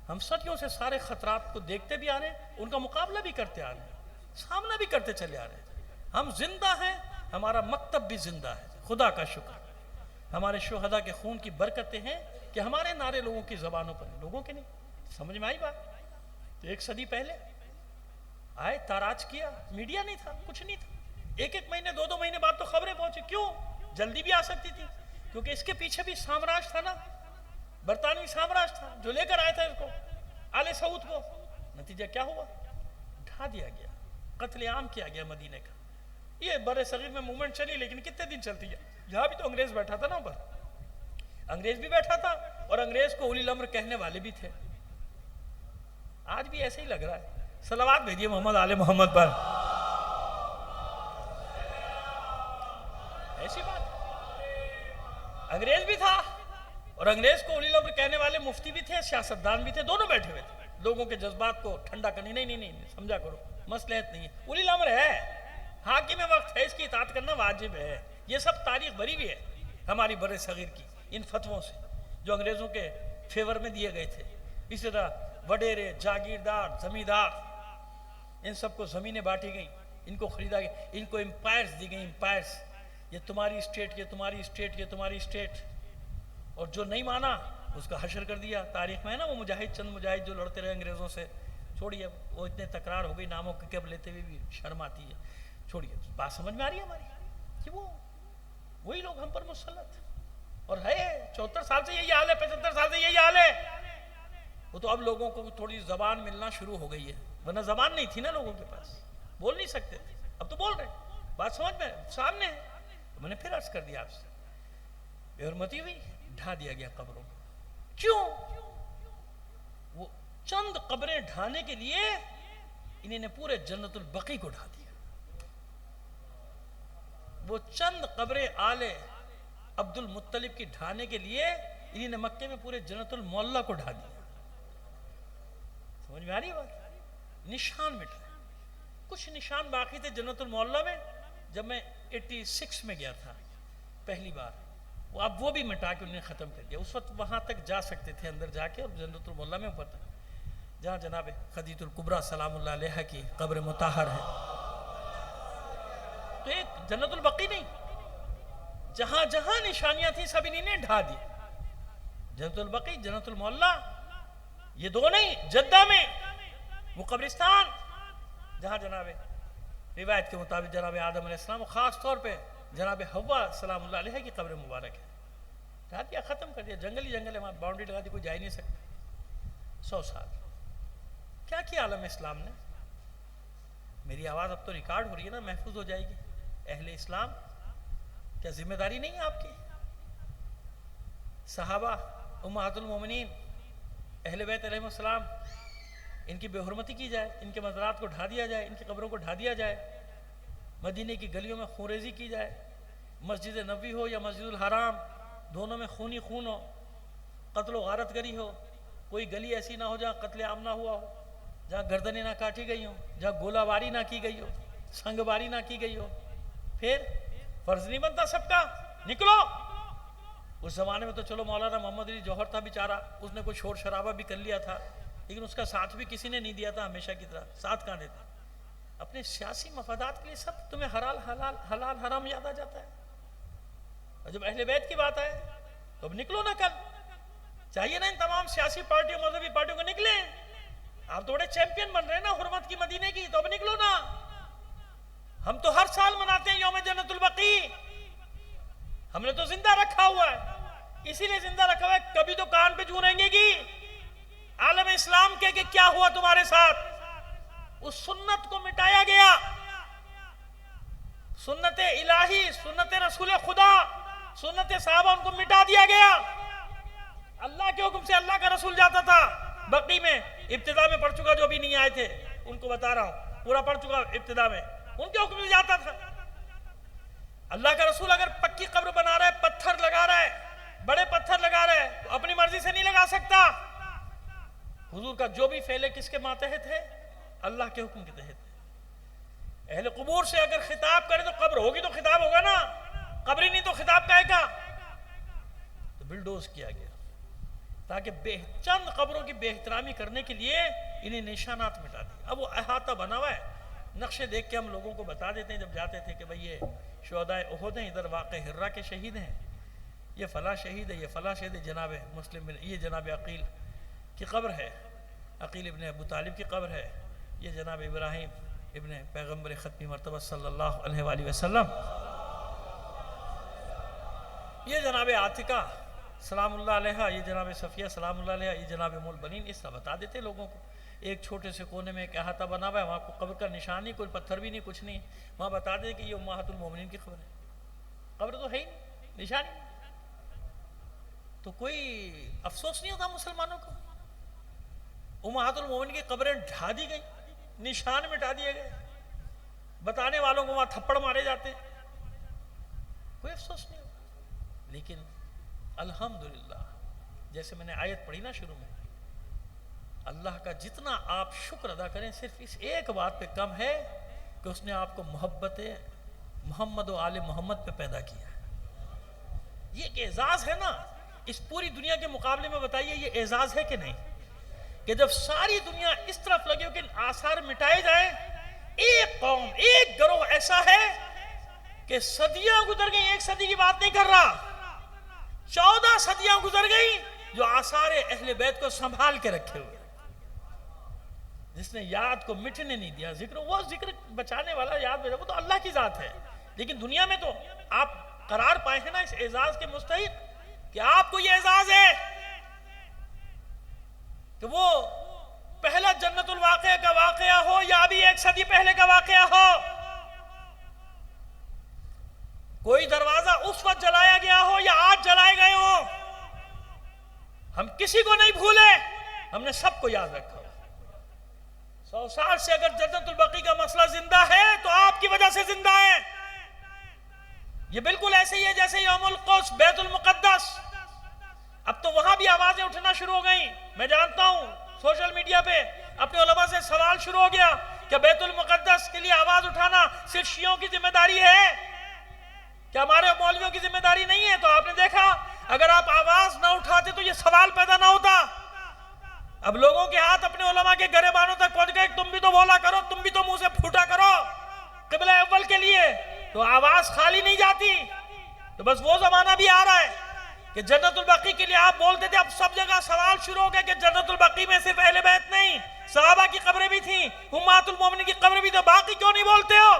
ہم صدیوں سے سارے خطرات کو دیکھتے بھی آ رہے ہیں، ان کا مقابلہ بھی کرتے آ رہے ہیں، سامنا بھی کرتے چلے آ رہے ہیں، ہم زندہ ہیں، ہمارا مکتب بھی زندہ ہے، خدا کا شکر، ہمارے شہداء کے خون کی برکتیں ہیں کہ ہمارے نعرے لوگوں کی زبانوں پر ہیں، لوگوں کے نہیں۔ سمجھ میں آئی بات؟ تو ایک صدی پہلے آئے، تاراج کیا، میڈیا نہیں تھا، کچھ نہیں تھا، ایک ایک مہینے، دو مہینے بعد تو خبریں پہنچی، کیوں؟ جلدی بھی آ سکتی تھی، کیونکہ اس کے پیچھے بھی سامراج تھا نا، برطانوی سامراج تھا جو لے کر آیا تھا اس کو، آل سعود کو۔ نتیجہ کیا ہوا؟ ڈھا دیا گیا، قتل عام کیا گیا مدینے کا۔ یہ بر صغیر میں موومنٹ چلی، لیکن کتنے دن چلتی ہے؟ یہاں بھی تو انگریز بیٹھا تھا نا اوپر، انگریز بھی بیٹھا تھا، اور انگریز کو اولی الامر کہنے والے بھی تھے۔ آج بھی ایسے ہی لگ رہا ہے۔ صلوات بھیجیے محمد آل محمد پر، ایسی بات، انگریز بھی تھا، اور انگریز کو اولی الامر کہنے والے مفتی بھی تھے، سیاستدان بھی تھے، دونوں بیٹھے ہوئے تھے، لوگوں کے جذبات کو ٹھنڈا کرنی، نہیں سمجھا کرو، مصلحت نہیں ہے، اولی الامر ہے، حاکم وقت ہے، اس کی اطاعت کرنا واجب ہے۔ یہ سب تاریخ بھری ہوئی ہے ہماری بر صغیر کی، ان فتووں سے جو انگریزوں کے فیور میں دیے گئے تھے۔ اسی طرح وڈیرے، جاگیردار، زمیندار، ان سب کو زمینیں بانٹی گئیں، ان کو خریدا گیا، ان کو امپائرز دی گئیں، امپائرز، یہ تمہاری اسٹیٹ، یہ تمہاری اسٹیٹ، یہ تمہاری اسٹیٹ، اور جو نہیں مانا اس کا حشر کر دیا۔ تاریخ میں ہے نا وہ مجاہد، چند مجاہد جو لڑتے رہے انگریزوں سے، چھوڑیے وہ اتنے تکرار ہو گئی، ناموں کے کب لیتے ہوئے بھی شرم آتی ہے، چھوڑیے۔ بات سمجھ میں آ رہی ہے ہماری کہ وہی لوگ ہم پر مسلط، اور ہے 74 سال سے یہی حال ہے، 75 سال سے یہی حال ہے۔ وہ تو اب لوگوں کو تھوڑی زبان ملنا شروع ہو گئی ہے، ورنہ زبان نہیں تھی نا لوگوں کے پاس، بول نہیں سکتے تھے، اب تو بول رہے ہیں، بات سمجھ میں سامنے ہے۔ تو میں نے پھر عرض کر دیا آپ سے، بے حرمتی ہوئی، ڈھا دیا گیا قبروں کو۔ کیوں؟ وہ چند قبریں ڈھانے کے لیے انہیں نے پورے جنت البقیع کو ڈھا دیا۔ وہ چند قبریں آل عبد المطلب کی ڈھانے کے لیے انہی نے مکے میں پورے جنت المعلا کو ڈھا دیا. سمجھ میں آ رہی بات؟ نشان مٹا. کچھ نشان باقی تھے جنت المعلا میں. جب میں 86 میں گیا تھا پہلی بار, اب وہ بھی مٹا کے انہوں نے ختم کر دیا. اس وقت وہاں تک جا سکتے تھے اندر جا کے, اور جنت المعلا میں اوپر تک جہاں جناب خدیجہ الکبریٰ سلام اللہ علیہ کی قبر مطہر ہے. تو ایک جنت البقیع نہیں, جہاں جہاں نشانیاں تھیں سب انہی نے ڈھا دی. جنت البقیع, جنت المعلا, یہ دو نہیں, جدہ میں وہ قبرستان جہاں جناب روایت کے مطابق جناب آدم علیہ السلام, خاص طور پہ جناب حوا سلام اللہ علیہ کی قبر مبارک ہے, ڈھا دیا, ختم کر دیا. جنگل ہی جنگل ہے وہاں, باؤنڈری لگا دی, کوئی جا ہی نہیں سکتا. 100 سال کیا کیا عالم اسلام نے. میری آواز اب تو ریکارڈ ہو رہی ہے نا, محفوظ ہو جائے گی. اہل اسلام, کیا ذمہ داری نہیں ہے آپ کی؟ صحابہ, امہات المومنین, اہل بیت علیہ السلام, ان کی بے حرمتی کی جائے, ان کے مزارات کو ڈھا دیا جائے, ان کی قبروں کو ڈھا دیا جائے, مدینے کی گلیوں میں خونریزی کی جائے, مسجد نبوی ہو یا مسجد الحرام, دونوں میں خونی خون ہو, قتل و غارت گری ہو, کوئی گلی ایسی نہ ہو جہاں قتل عام نہ ہوا ہو, جہاں گردنیں نہ کاٹی گئی ہوں, جہاں گولہ باری نہ کی گئی ہو, سنگ باری نہ کی گئی ہو. پھر فرض نہیں بنتا سب کا, نکلو. اس زمانے میں تو چلو مولانا محمد علی جوہر تھا بیچارہ, اس نے کوئی شور شرابہ بھی کر لیا تھا, لیکن اس کا ساتھ بھی کسی نے نہیں دیا تھا ہمیشہ کی طرح. ساتھ کہاں دیتا؟ اپنے سیاسی مفادات کے لیے سب تمہیں حلال حرام یاد آ جاتا ہے. اور جب اہل بیت کی بات ہے تو اب نکلو نا. کل چاہیے نا ان تمام سیاسی پارٹیوں, مذہبی پارٹیوں کو نکلیں. آپ تو بڑے چیمپئن بن رہے ہیں نا حرمت کی مدینے کی, تو اب نکلو نا. ہم تو ہر سال مناتے ہیں یوم جنت البقیع. ہم نے تو زندہ رکھا ہوا ہے, اسی لیے زندہ رکھا ہوا ہے. کبھی تو کان پہ جوں رہیں گی عالم اسلام کے کہ کیا ہوا تمہارے ساتھ. اس سنت کو مٹایا گیا, سنت الہی, سنت رسول خدا, سنت صحابہ, ان کو مٹا دیا گیا. اللہ کے حکم سے اللہ کا رسول جاتا تھا بقیع میں. ابتدا میں پڑھ چکا, جو بھی نہیں آئے تھے ان کو بتا رہا ہوں, پورا پڑھ چکا ابتدا میں, ان کے حکم سے جاتا تھا. اللہ کا رسول اگر پکی قبر بنا رہا ہے, پتھر لگا رہا ہے, بڑے پتھر لگا رہا ہے, تو اپنی مرضی سے نہیں لگا سکتا. حضور کا جو بھی فعل ہے کس کے ماتحت ہے؟ اللہ کے حکم کے تحت. اہل قبور سے اگر خطاب کرے تو قبر ہوگی تو خطاب ہوگا نا, قبر ہی نہیں تو خطاب کہے گا. تو بلڈوز کیا گیا تاکہ چند قبروں کی بے احترامی کرنے کے لیے انہیں نشانات مٹا دیے. اب وہ احاطہ بنا ہوا ہے, نقشے دیکھ کے ہم لوگوں کو بتا دیتے ہیں جب جاتے تھے کہ بھئی یہ شہدائے احد ہیں, ادھر واقع ہرہ کے شہید ہیں, یہ فلاں شہید ہے, یہ فلاں شہید ہے. جناب مسلم, یہ جناب عقیل کی قبر ہے, عقیل ابن ابو طالب کی قبر ہے, یہ جناب ابراہیم ابن پیغمبر ختمی مرتبہ صلی اللہ علیہ وآلہ وسلم, یہ جناب عاتقہ سلام اللہ علیہ, یہ جناب صفیہ سلام اللہ علیہ, یہ جناب ام البنین. اس طرح بتا دیتے لوگوں کو. ایک چھوٹے سے کونے میں ایک احاطہ بنا ہوا ہے, وہاں کو قبر کا نشان نہیں, کوئی پتھر بھی نہیں, کچھ نہیں, وہاں بتا دے کہ یہ امہات المومنین کی قبر ہے. قبر تو ہے ہی نہیں, نشان ہی. تو کوئی افسوس نہیں ہوتا مسلمانوں کو؟ امہات المومنین کی قبریں ڈھا دی گئی, نشان مٹا دیے گئے, بتانے والوں کو وہاں تھپڑ مارے جاتے, کوئی افسوس نہیں ہوتا. لیکن الحمدللہ, جیسے میں نے آیت پڑھی نا شروع میں, اللہ کا جتنا آپ شکر ادا کریں صرف اس ایک بات پہ کم ہے کہ اس نے آپ کو محبت محمد و آل محمد پہ پیدا کیا ہے. یہ ایک اعزاز ہے نا, اس پوری دنیا کے مقابلے میں بتائیے یہ اعزاز ہے کہ نہیں, کہ جب ساری دنیا اس طرف لگے ہو کہ آثار مٹائے جائیں, ایک قوم, ایک گروہ ایسا ہے کہ صدیاں گزر گئی, ایک صدی کی بات نہیں کر رہا, 14 صدیاں گزر گئی, جو آثار اہل بیت کو سنبھال کے رکھے ہوئے, جس نے یاد کو مٹنے نہیں دیا. ذکر, وہ ذکر بچانے والا, یاد وہ تو اللہ کی ذات ہے. لیکن دنیا میں تو آپ قرار پائے ہیں نا اس اعزاز کے مستحق, کہ آپ کو یہ اعزاز ہے کہ وہ پہلا جنت الواقعہ کا واقعہ ہو یا ابھی 1 صدی پہلے کا واقعہ ہو, کوئی دروازہ اس وقت جلایا گیا ہو یا آج جلائے گئے ہو, ہم کسی کو نہیں بھولے, ہم نے سب کو یاد رکھا. 100 سال سے اگر جنت البقیع کا مسئلہ زندہ ہے تو آپ کی وجہ سے زندہ ہے. یہ بالکل ایسے ہی ہے جیسے یوم القدس بیت المقدس. اب تو وہاں بھی آوازیں اٹھنا شروع ہو گئیں. میں جانتا ہوں سوشل میڈیا پہ اپنے علماء سے سوال شروع ہو گیا کہ بیت المقدس کے لیے آواز اٹھانا صرف شیعوں کی ذمہ داری ہے کیا ہمارے مولویوں کی ذمہ داری نہیں ہے؟ تو آپ نے دیکھا اگر آپ آواز نہ اٹھاتے تو یہ سوال پیدا نہ ہوتا. اب لوگوں کے ہاتھ اپنے علماء کے گریبانوں تک پہنچ گئے. تم بھی تو بولا کرو, تم بھی تو منہ سے پھوٹا کرو قبلہ اول کے لیے. تو آواز خالی نہیں جاتی. تو بس وہ زمانہ بھی آ رہا ہے کہ جنت البقیع کے لیے آپ بولتے تھے. اب سب جگہ سوال شروع ہو گئے کہ جنت البقیع میں صرف اہل بیت نہیں, صحابہ کی قبریں بھی تھیں, امہات المومنین کی قبریں بھی. تو باقی کیوں نہیں بولتے ہو؟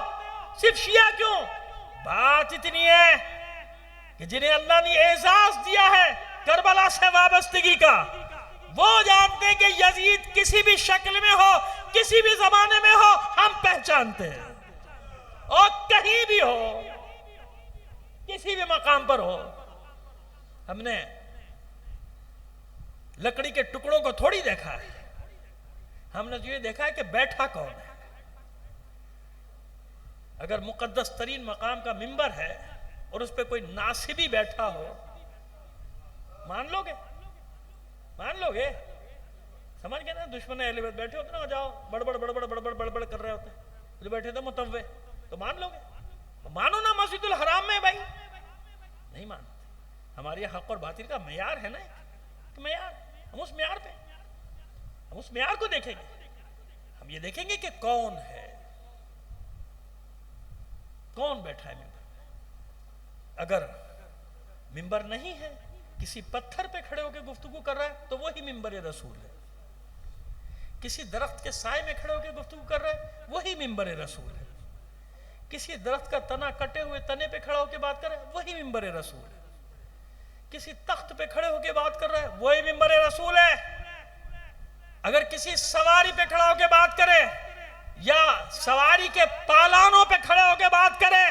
صرف شیعہ کیوں؟ بات اتنی ہے کہ جنہیں اللہ نے اعزاز دیا ہے کربلا سے وابستگی کا, وہ جانتے ہیں کہ یزید کسی بھی شکل میں ہو, کسی بھی زمانے میں ہو, ہم پہچانتے ہیں. اور کہیں بھی ہو, کسی بھی مقام پر ہو. ہم نے لکڑی کے ٹکڑوں کو تھوڑی دیکھا ہے, ہم نے یہ دیکھا ہے کہ بیٹھا کون ہے. اگر مقدس ترین مقام کا منبر ہے اور اس پہ کوئی ناصبی بیٹھا ہو, مان لو گے؟ مان لو گے؟ سمجھ گئے نا, دشمن اہل بیت بیٹھے ہوتے نا, جاؤ بڑبڑ بڑبڑ بڑبڑ بڑبڑ کر رہے ہوتے, جو بیٹھے تھے متوے, تو مان لو گے؟ مانو نا مسجد الحرام میں بھائی. نہیں مانتے. ہماری حق اور باطل کا معیار ہے نا, ایک معیار. ہم اس معیار پہ, ہم اس معیار کو دیکھیں گے. ہم یہ دیکھیں گے کہ کون ہے, کون بیٹھا ہے ممبر. اگر ممبر نہیں ہے, کسی پتھر پہ کھڑے ہو کے گفتگو کر رہا ہے تو وہی ممبر رسول ہے. کسی درخت کے سائے میں کھڑے ہو کے گفتگو کر رہا ہے وہی ممبر رسول ہے. کسی درخت کا تنا کٹے ہوئے تنے پہ کھڑا ہو کے بات کر رہا ہے وہی ممبر رسول ہے. کسی تخت پہ کھڑے ہو کے بات کر رہا ہے وہی ممبر رسول ہے. اگر کسی سواری پہ کھڑا ہو کے بات کرے یا سواری کے پالانوں پہ کھڑے ہو کے بات کرے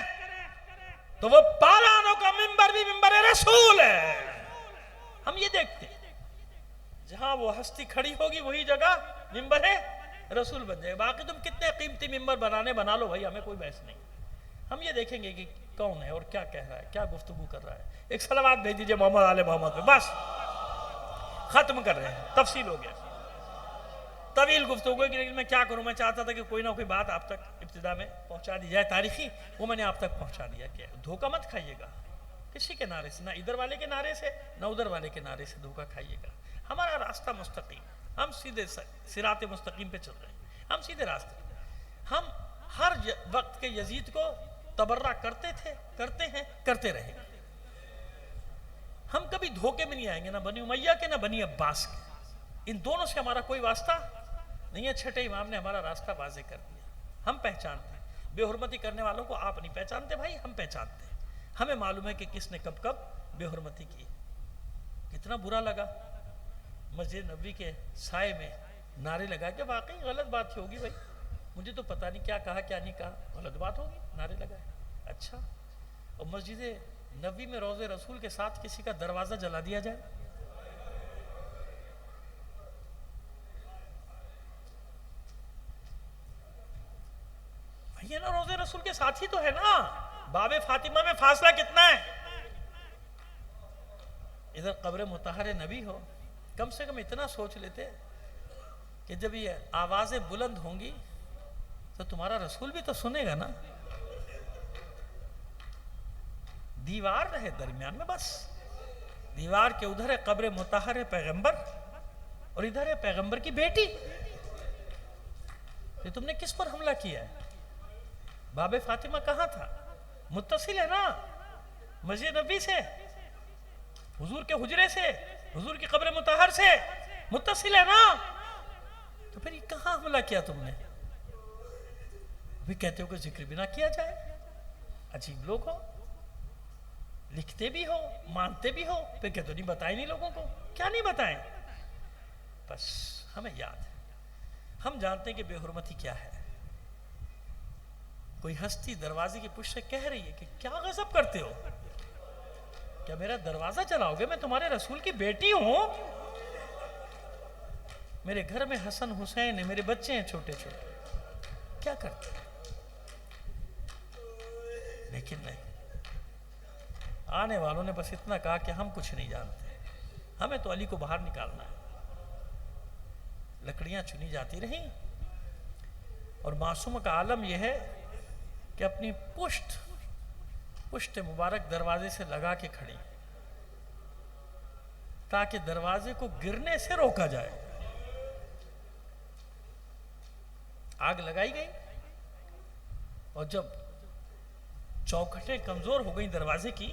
تو وہ پالانوں کا ممبر بھی ممبر رسول ہے. ہم یہ دیکھتے ہیں جہاں وہ ہستی کھڑی ہوگی وہی جگہ ممبر رسول بن جائے. باقی تم کتنے قیمتی ممبر بنا لو بھائی, ہمیں کوئی بحث نہیں. ہم یہ دیکھیں گے کہ کون ہے اور کیا کہہ رہا ہے, کیا گفتگو کر رہا ہے. ایک صلوات بھیج دیجئے محمد آل محمد پہ, بس ختم کر رہے ہیں. تفصیل ہو گیا, طویل گفتگو ہے, لیکن میں کیا کروں, میں چاہتا تھا کہ کوئی نہ کوئی بات آپ تک ابتدا میں پہنچا دی جائے تاریخی, وہ میں نے آپ تک پہنچا دیا. کہ دھوکہ مت کھائیے گا کسی کے نعرے سے, نہ ادھر والے کے نعرے سے نہ ادھر والے کے نعرے سے دھوکہ کھائیے گا. ہمارا راستہ مستقیم, ہم سیدھے صراط مستقیم پہ چل رہے ہیں, ہم سیدھے راستے. ہم ہر وقت کے یزید کو تبرہ کرتے تھے, کرتے ہیں, کرتے رہیں گے. ہم کبھی دھوکے میں نہیں آئیں گے, نہ بنی امیہ کے نہ بنی عباس کے. ان دونوں سے ہمارا کوئی واسطہ نہیں ہے. چھٹے امام نے ہمارا راستہ واضح کر دیا. ہم پہچانتے ہیں. بے حرمتی کرنے والوں کو آپ نہیں پہچانتے بھائی, ہم پہچانتے ہیں. ہمیں معلوم ہے کہ کس نے کب کب بے حرمتی کی. کتنا برا لگا مسجد نبوی کے سائے میں نعرے لگا کے. واقعی غلط بات ہوگی بھائی, مجھے تو پتہ نہیں کیا کہا کیا نہیں کہا, غلط بات ہوگی, نعرے لگائے. اچھا, اور مسجد نبوی میں روضہ رسول کے ساتھ کسی کا دروازہ جلا دیا جائے. یہ نا روضہ رسول کے ساتھ ہی تو ہے نا. باب فاطمہ میں فاصلہ کتنا ہے. ادھر قبر مطہر نبی ہو, کم سے کم اتنا سوچ لیتے کہ جب یہ آوازیں بلند ہوں گی تو تمہارا رسول بھی تو سنے گا نا. دیوار رہے درمیان میں, بس دیوار کے ادھر ہے قبر مطہر پیغمبر اور ادھر ہے پیغمبر کی بیٹی. تو تم نے کس پر حملہ کیا ہے؟ باب فاطمہ کہاں تھا؟ متصل ہے نا مسجد نبی سے, حضور کے حجرے سے, حضور کی قبر مطہر سے متصل ہے نا. تو پھر یہ کہاں حملہ کیا تم نے؟ بھی کہتے ہو کہ ذکر بھی نہ کیا جائے. عجیب لوگ ہو, لکھتے بھی ہو, مانتے بھی ہو, پھر کہتے ہو نہیں بتائیں نہیں لوگوں کو. کیا نہیں بتائیں؟ بس ہمیں یاد ہے, ہم جانتے ہیں کہ بے حرمتی کیا ہے. کوئی ہستی دروازے کی پشت سے کہہ رہی ہے کہ کیا غضب کرتے ہو, کیا میرا دروازہ چلاؤ گے؟ میں تمہارے رسول کی بیٹی ہوں, میرے گھر میں حسن حسین ہیں, میرے بچے ہیں چھوٹے چھوٹے, کیا کرتے ہیں؟ لیکن نہیں, آنے والوں نے بس اتنا کہا کہ ہم کچھ نہیں جانتے، ہمیں تو علی کو باہر نکالنا ہے۔ لکڑیاں چنی جاتی رہیں اور معصومہ کا عالم یہ ہے کہ اپنی پشت مبارک دروازے سے لگا کے کھڑی تاکہ دروازے کو گرنے سے روکا جائے۔ آگ لگائی گئی اور جب چوکھٹیں کمزور ہو گئیں دروازے کی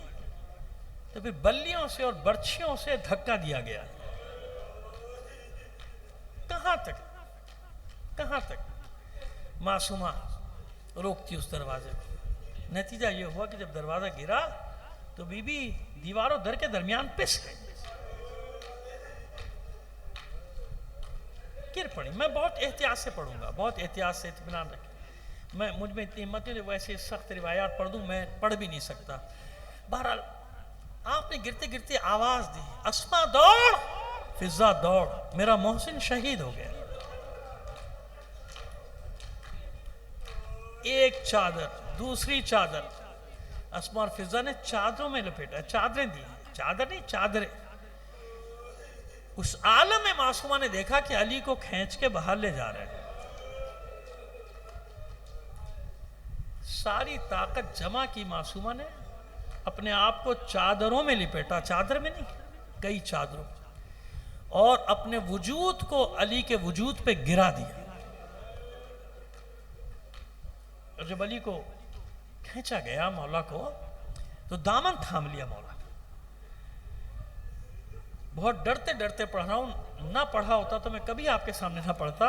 تو پھر بلیوں سے اور برچھیوں سے دھکا دیا گیا۔ کہاں تک معصومہ روکتی اس دروازے کو؟ نتیجہ یہ ہوا کہ جب دروازہ گرا تو بی بی دیوار و در کے درمیان پس گئی، گر پڑی۔ میں بہت احتیاط سے پڑھوں گا، بہت احتیاط سے، اطمینان رکھیں۔ مجھ میں اتنی ہمت نہیں، ویسے سخت روایات پڑھ دوں، میں پڑھ بھی نہیں سکتا۔ بہرحال آپ نے گرتے گرتے آواز دی، اسما دوڑ، فضا دوڑ، میرا محسن شہید ہو گیا۔ ایک چادر، دوسری چادر، اسما اور فضا نے چادروں میں لپیٹا، چادریں دی، چادر نہیں چادریں۔ اس عالم میں معصومہ نے دیکھا کہ علی کو کھینچ کے باہر لے جا رہے ہیں۔ ساری طاقت جمع کی معصومہ نے، اپنے آپ کو چادروں میں لپیٹا، چادر میں نہیں، کئی چادروں، اور اپنے وجود کو علی کے وجود پہ گرا دیا۔ اور جب علی کو کھینچا گیا مولا کو تو دامن تھام لیا مولا۔ بہت ڈرتے ڈرتے پڑھ رہا ہوں، نہ پڑھا ہوتا تو میں کبھی آپ کے سامنے نہ پڑھتا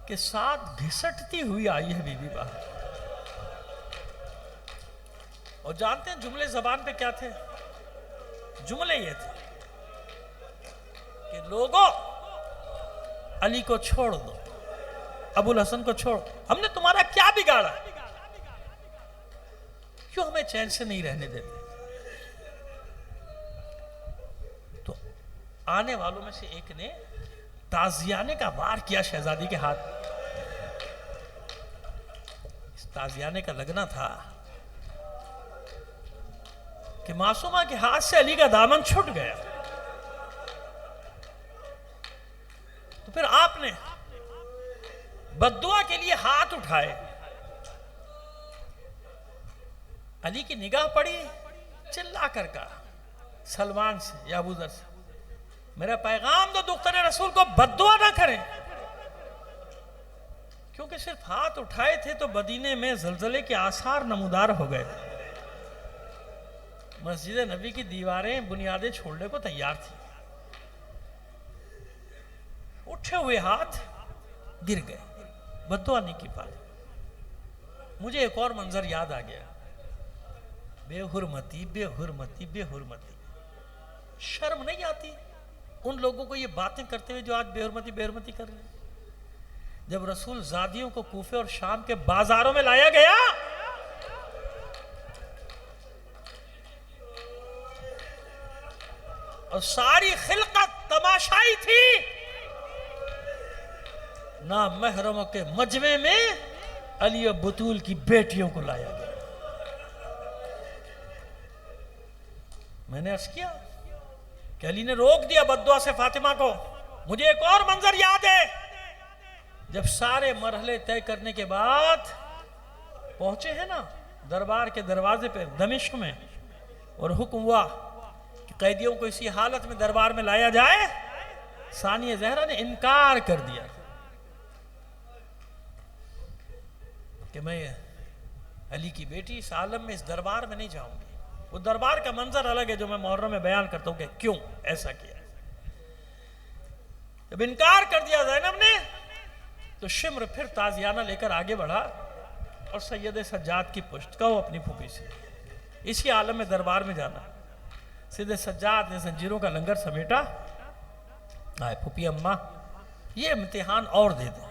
کہ ساتھ گھسٹتی ہوئی آئی ہے بی بی باہر۔ اور جانتے ہیں جملے زبان پہ کیا تھے؟ جملے یہ تھے کہ لوگوں علی کو چھوڑ دو، ابو الحسن کو چھوڑ، ہم نے تمہارا کیا بگاڑا، کیوں ہمیں چین سے نہیں رہنے دیتے؟ تو آنے والوں میں سے ایک نے تازیانے کا وار کیا شہزادی کے ہاتھ۔ اس تازیانے کا لگنا تھا کہ معصومہ کے ہاتھ سے علی کا دامن چھٹ گیا۔ تو پھر آپ نے بددعا کے لیے ہاتھ اٹھائے۔ علی کی نگاہ پڑی، چلا کر کہا سلمان سے یا ابو ذر سے، میرا پیغام دو دختر رسول کو بددعا نہ کریں، کیونکہ صرف ہاتھ اٹھائے تھے تو مدینے میں زلزلے کے آثار نمودار ہو گئے۔ مسجد نبی کی دیواریں بنیادیں چھوڑنے کو تیار تھی، اٹھے ہوئے ہاتھ گر گئے، بددعا نہیں کی پائی۔ مجھے ایک اور منظر یاد آ گیا، بے حرمتی بے حرمتی بے حرمتی۔ شرم نہیں آتی ان لوگوں کو یہ باتیں کرتے ہوئے جو آج بے حرمتی بے حرمتی کر رہے ہیں؟ جب رسول زادیوں کو کوفے اور شام کے بازاروں میں لایا گیا اور ساری خلقت تماشائی تھی، نامحرموں کے مجمع میں علی و بطول کی بیٹیوں کو لایا گیا۔ میں نے عرض کیا کہ علی نے روک دیا بددعا سے فاطمہ کو۔ مجھے ایک اور منظر یاد ہے، جب سارے مرحلے طے کرنے کے بعد پہنچے ہیں نا دربار کے دروازے پہ دمشق میں، اور حکم ہوا کہ قیدیوں کو اسی حالت میں دربار میں لایا جائے، ثانیہ زہرا نے انکار کر دیا کہ میں علی کی بیٹی اس عالم میں اس دربار میں نہیں جاؤں گی۔ وہ دربار کا منظر الگ ہے جو میں محرم میں بیان کرتا ہوں کہ کیوں ایسا کیا۔ جب انکار کر دیا زینب نے تو شمر پھر تازیانہ لے کر آگے بڑھا اور سید سجاد کی پشت، کہو اپنی پھوپھی سے اسی عالم میں دربار میں جانا۔ سید سجاد نے زنجیروں کا لنگر سمیٹا، آئے پھوپھی اماں یہ امتحان اور دے دیں،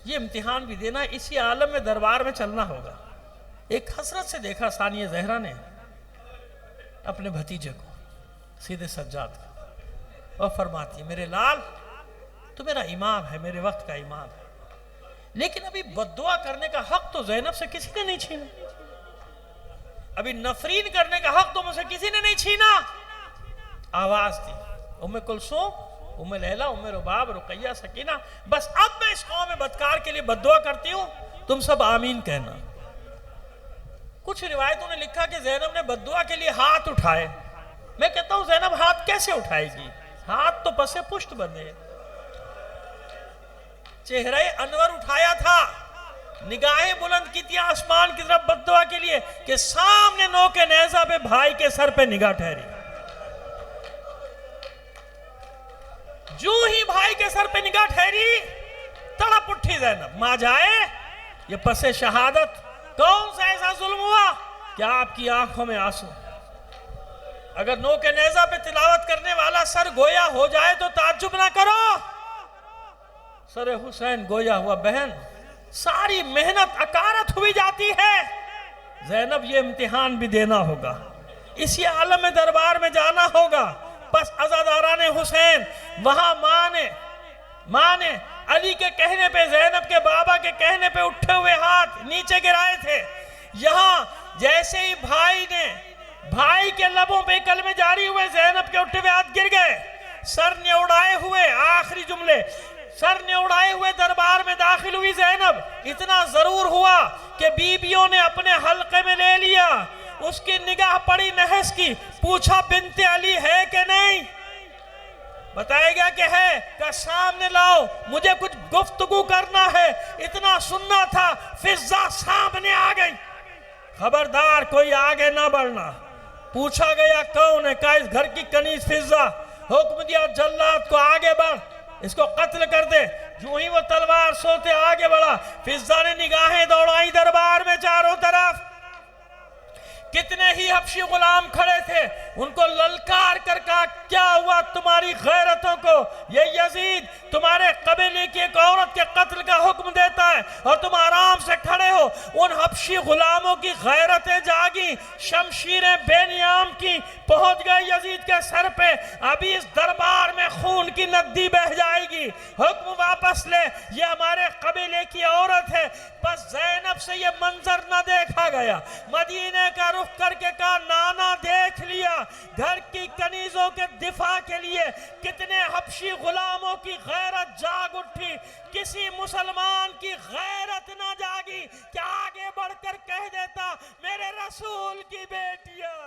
یہ امتحان بھی دینا، اسی عالم میں دربار میں چلنا ہوگا۔ ایک حسرت سے دیکھا ثانیہ زہرا نے اپنے بھتیجے کو سید سجاد کو، اور فرماتی ہے میرے لال تو میرا امام ہے، میرے وقت کا امام ہے، لیکن ابھی بددعا کرنے کا حق تو زینب سے کسی نے نہیں چھینا۔ ابھی نفرین کرنے کا حق تو مجھ سے کسی نے نہیں چھینا. آواز دی ام کلثوم، ام لیلا، ام رباب، رقیہ، سکینہ، بس اب میں اس قوم بدکار کے لیے بددعا کرتی ہوں، تم سب آمین کہنا. کچھ روایتوں نے لکھا کہ زینب نے بددعا کے لیے ہاتھ اٹھائے. میں کہتا ہوں زینب ہاتھ کیسے اٹھائے گی؟ ہاتھ تو پس پشت بندے. چہرہ انور اٹھایا تھا، نگاہیں بلند کی تھی آسمان کی طرف بددعا کے لیے کہ سامنے نوک نیزہ پہ بھائی کے سر پہ نگاہ ٹھہری. جو ہی بھائی کے سر پہ نگاہ ٹھہری تڑپ اٹھی زینب. ماں جائے یہ پس شہادت کون سا ایسا ظلم ہوا کہ آپ کی آنکھوں میں آنسو؟ اگر نوک نیزہ پہ تلاوت کرنے والا سر گویا ہو جائے تو تعجب نہ کرو. سر حسین گویا ہوا بہن، ساری محنت اکارت ہوئی جاتی ہے. زینب یہ امتحان بھی دینا ہوگا، اسی عالم دربار میں جانا ہوگا. بس عزاداران حسین وہاں ماں نے علی کے کہنے پہ، زینب کے بابا کے کہنے پہ اٹھے ہوئے ہاتھ نیچے گرائے تھے. یہاں جیسے ہی بھائی کے لبوں پہ کلمے جاری ہوئے، زینب کے اٹھے ہوئے ہاتھ گر گئے. سر نے اڑائے ہوئے، آخری جملے، سر نے اڑائے ہوئے دربار میں داخل ہوئی زینب. اتنا ضرور ہوا کہ بیویوں نے اپنے حلقے میں لے لیا. اس کی نگاہ پڑی نحس کی، پوچھا بنت علی ہے کہ نہیں؟ بتایا گیا کہ ہے. کہ سامنے لاؤ، مجھے کچھ گفتگو کرنا ہے. اتنا سننا تھا، فضہ سامنے آ گئی. خبردار کوئی آگے نہ بڑھنا. پوچھا گیا کون ہے؟ کہا اس گھر کی کنیز فضہ. حکم دیا جلاد کو آگے بڑھ، اس کو قتل کر دے. جو ہی وہ تلوار سوتے آگے بڑھا، فضہ نے نگاہیں دوڑائی دربار میں چاروں طرف. کتنے ہی حبشی غلام کھڑے تھے، ان کو للکار کر کہا کیا ہوا تمہاری غیرتوں کو؟ یہ یزید تمہارے قبیلے کی ایک عورت کے قتل کا حکم دیتا ہے اور تم آرام سے کھڑے ہو. ان حبشی غلاموں کی غیرتیں جاگی، شمشیریں بے نیام کی پہنچ گئے یزید کے سر پہ. ابھی اس دربار میں خون کی ندی بہہ جائے گی. حکم واپس لے، یہ ہمارے قبیلے کی عورت ہے. بس زینب سے یہ منظر نہ دیکھا گیا. مدینے کا رخ کر کے کہا نانا دیکھ لیا، گھر کی کنیزوں کے دفاع کے لیے کتنے حبشی غلاموں کی غیرت جاگ اٹھی. کسی مسلمان کی غیرت نہ جاگی کہ آگے بڑھ کر کہہ دیتا میرے رسول کی بیٹیاں.